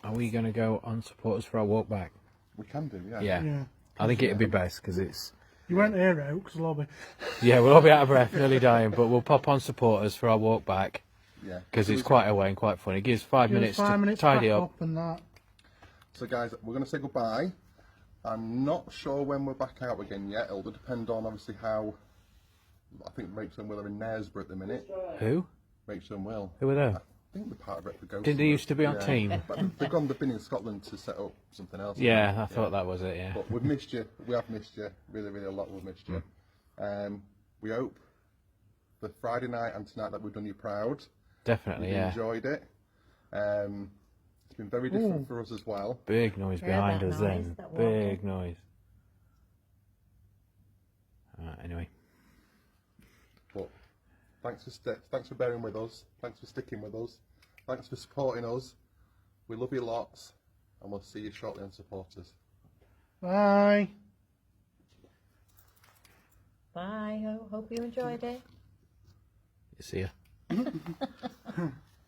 F: Are we going to go on supporters for our walk back?
B: We can do, yeah.
F: Yeah. I think it'd be best because it's...
C: You won't hear it because we'll all be...
F: Yeah, we'll all be out of breath, nearly dying, but we'll pop on supporters for our walk back.
B: Yeah.
F: Because it's quite a way and quite funny. It gives 5 minutes to tidy
C: back
F: up.
C: And that.
B: So guys, we're going to say goodbye. I'm not sure when we're back out again yet. It'll depend on obviously how... I think Rachel and Will are in Knaresborough at the minute.
F: Who?
B: Rachel and Will.
F: Who were there?
B: I think they're part of Retford Ghost
F: Didn't they used to be on team?
B: But they've been in Scotland to set up something else.
F: Yeah, I thought that was it, yeah.
B: But we've missed you. We have missed you. Really, really a lot we've missed you. We hope the Friday night and tonight that we've done you proud.
F: Definitely,
B: You've
F: yeah.
B: enjoyed it. It's been very different for us as well.
F: Big noise behind us then. Big noise. Anyway.
B: But thanks for bearing with us. Thanks for sticking with us. Thanks for supporting us. We love you lots, and we'll see you shortly on supporters.
C: Bye.
A: Bye. Hope you enjoyed it.
F: See ya.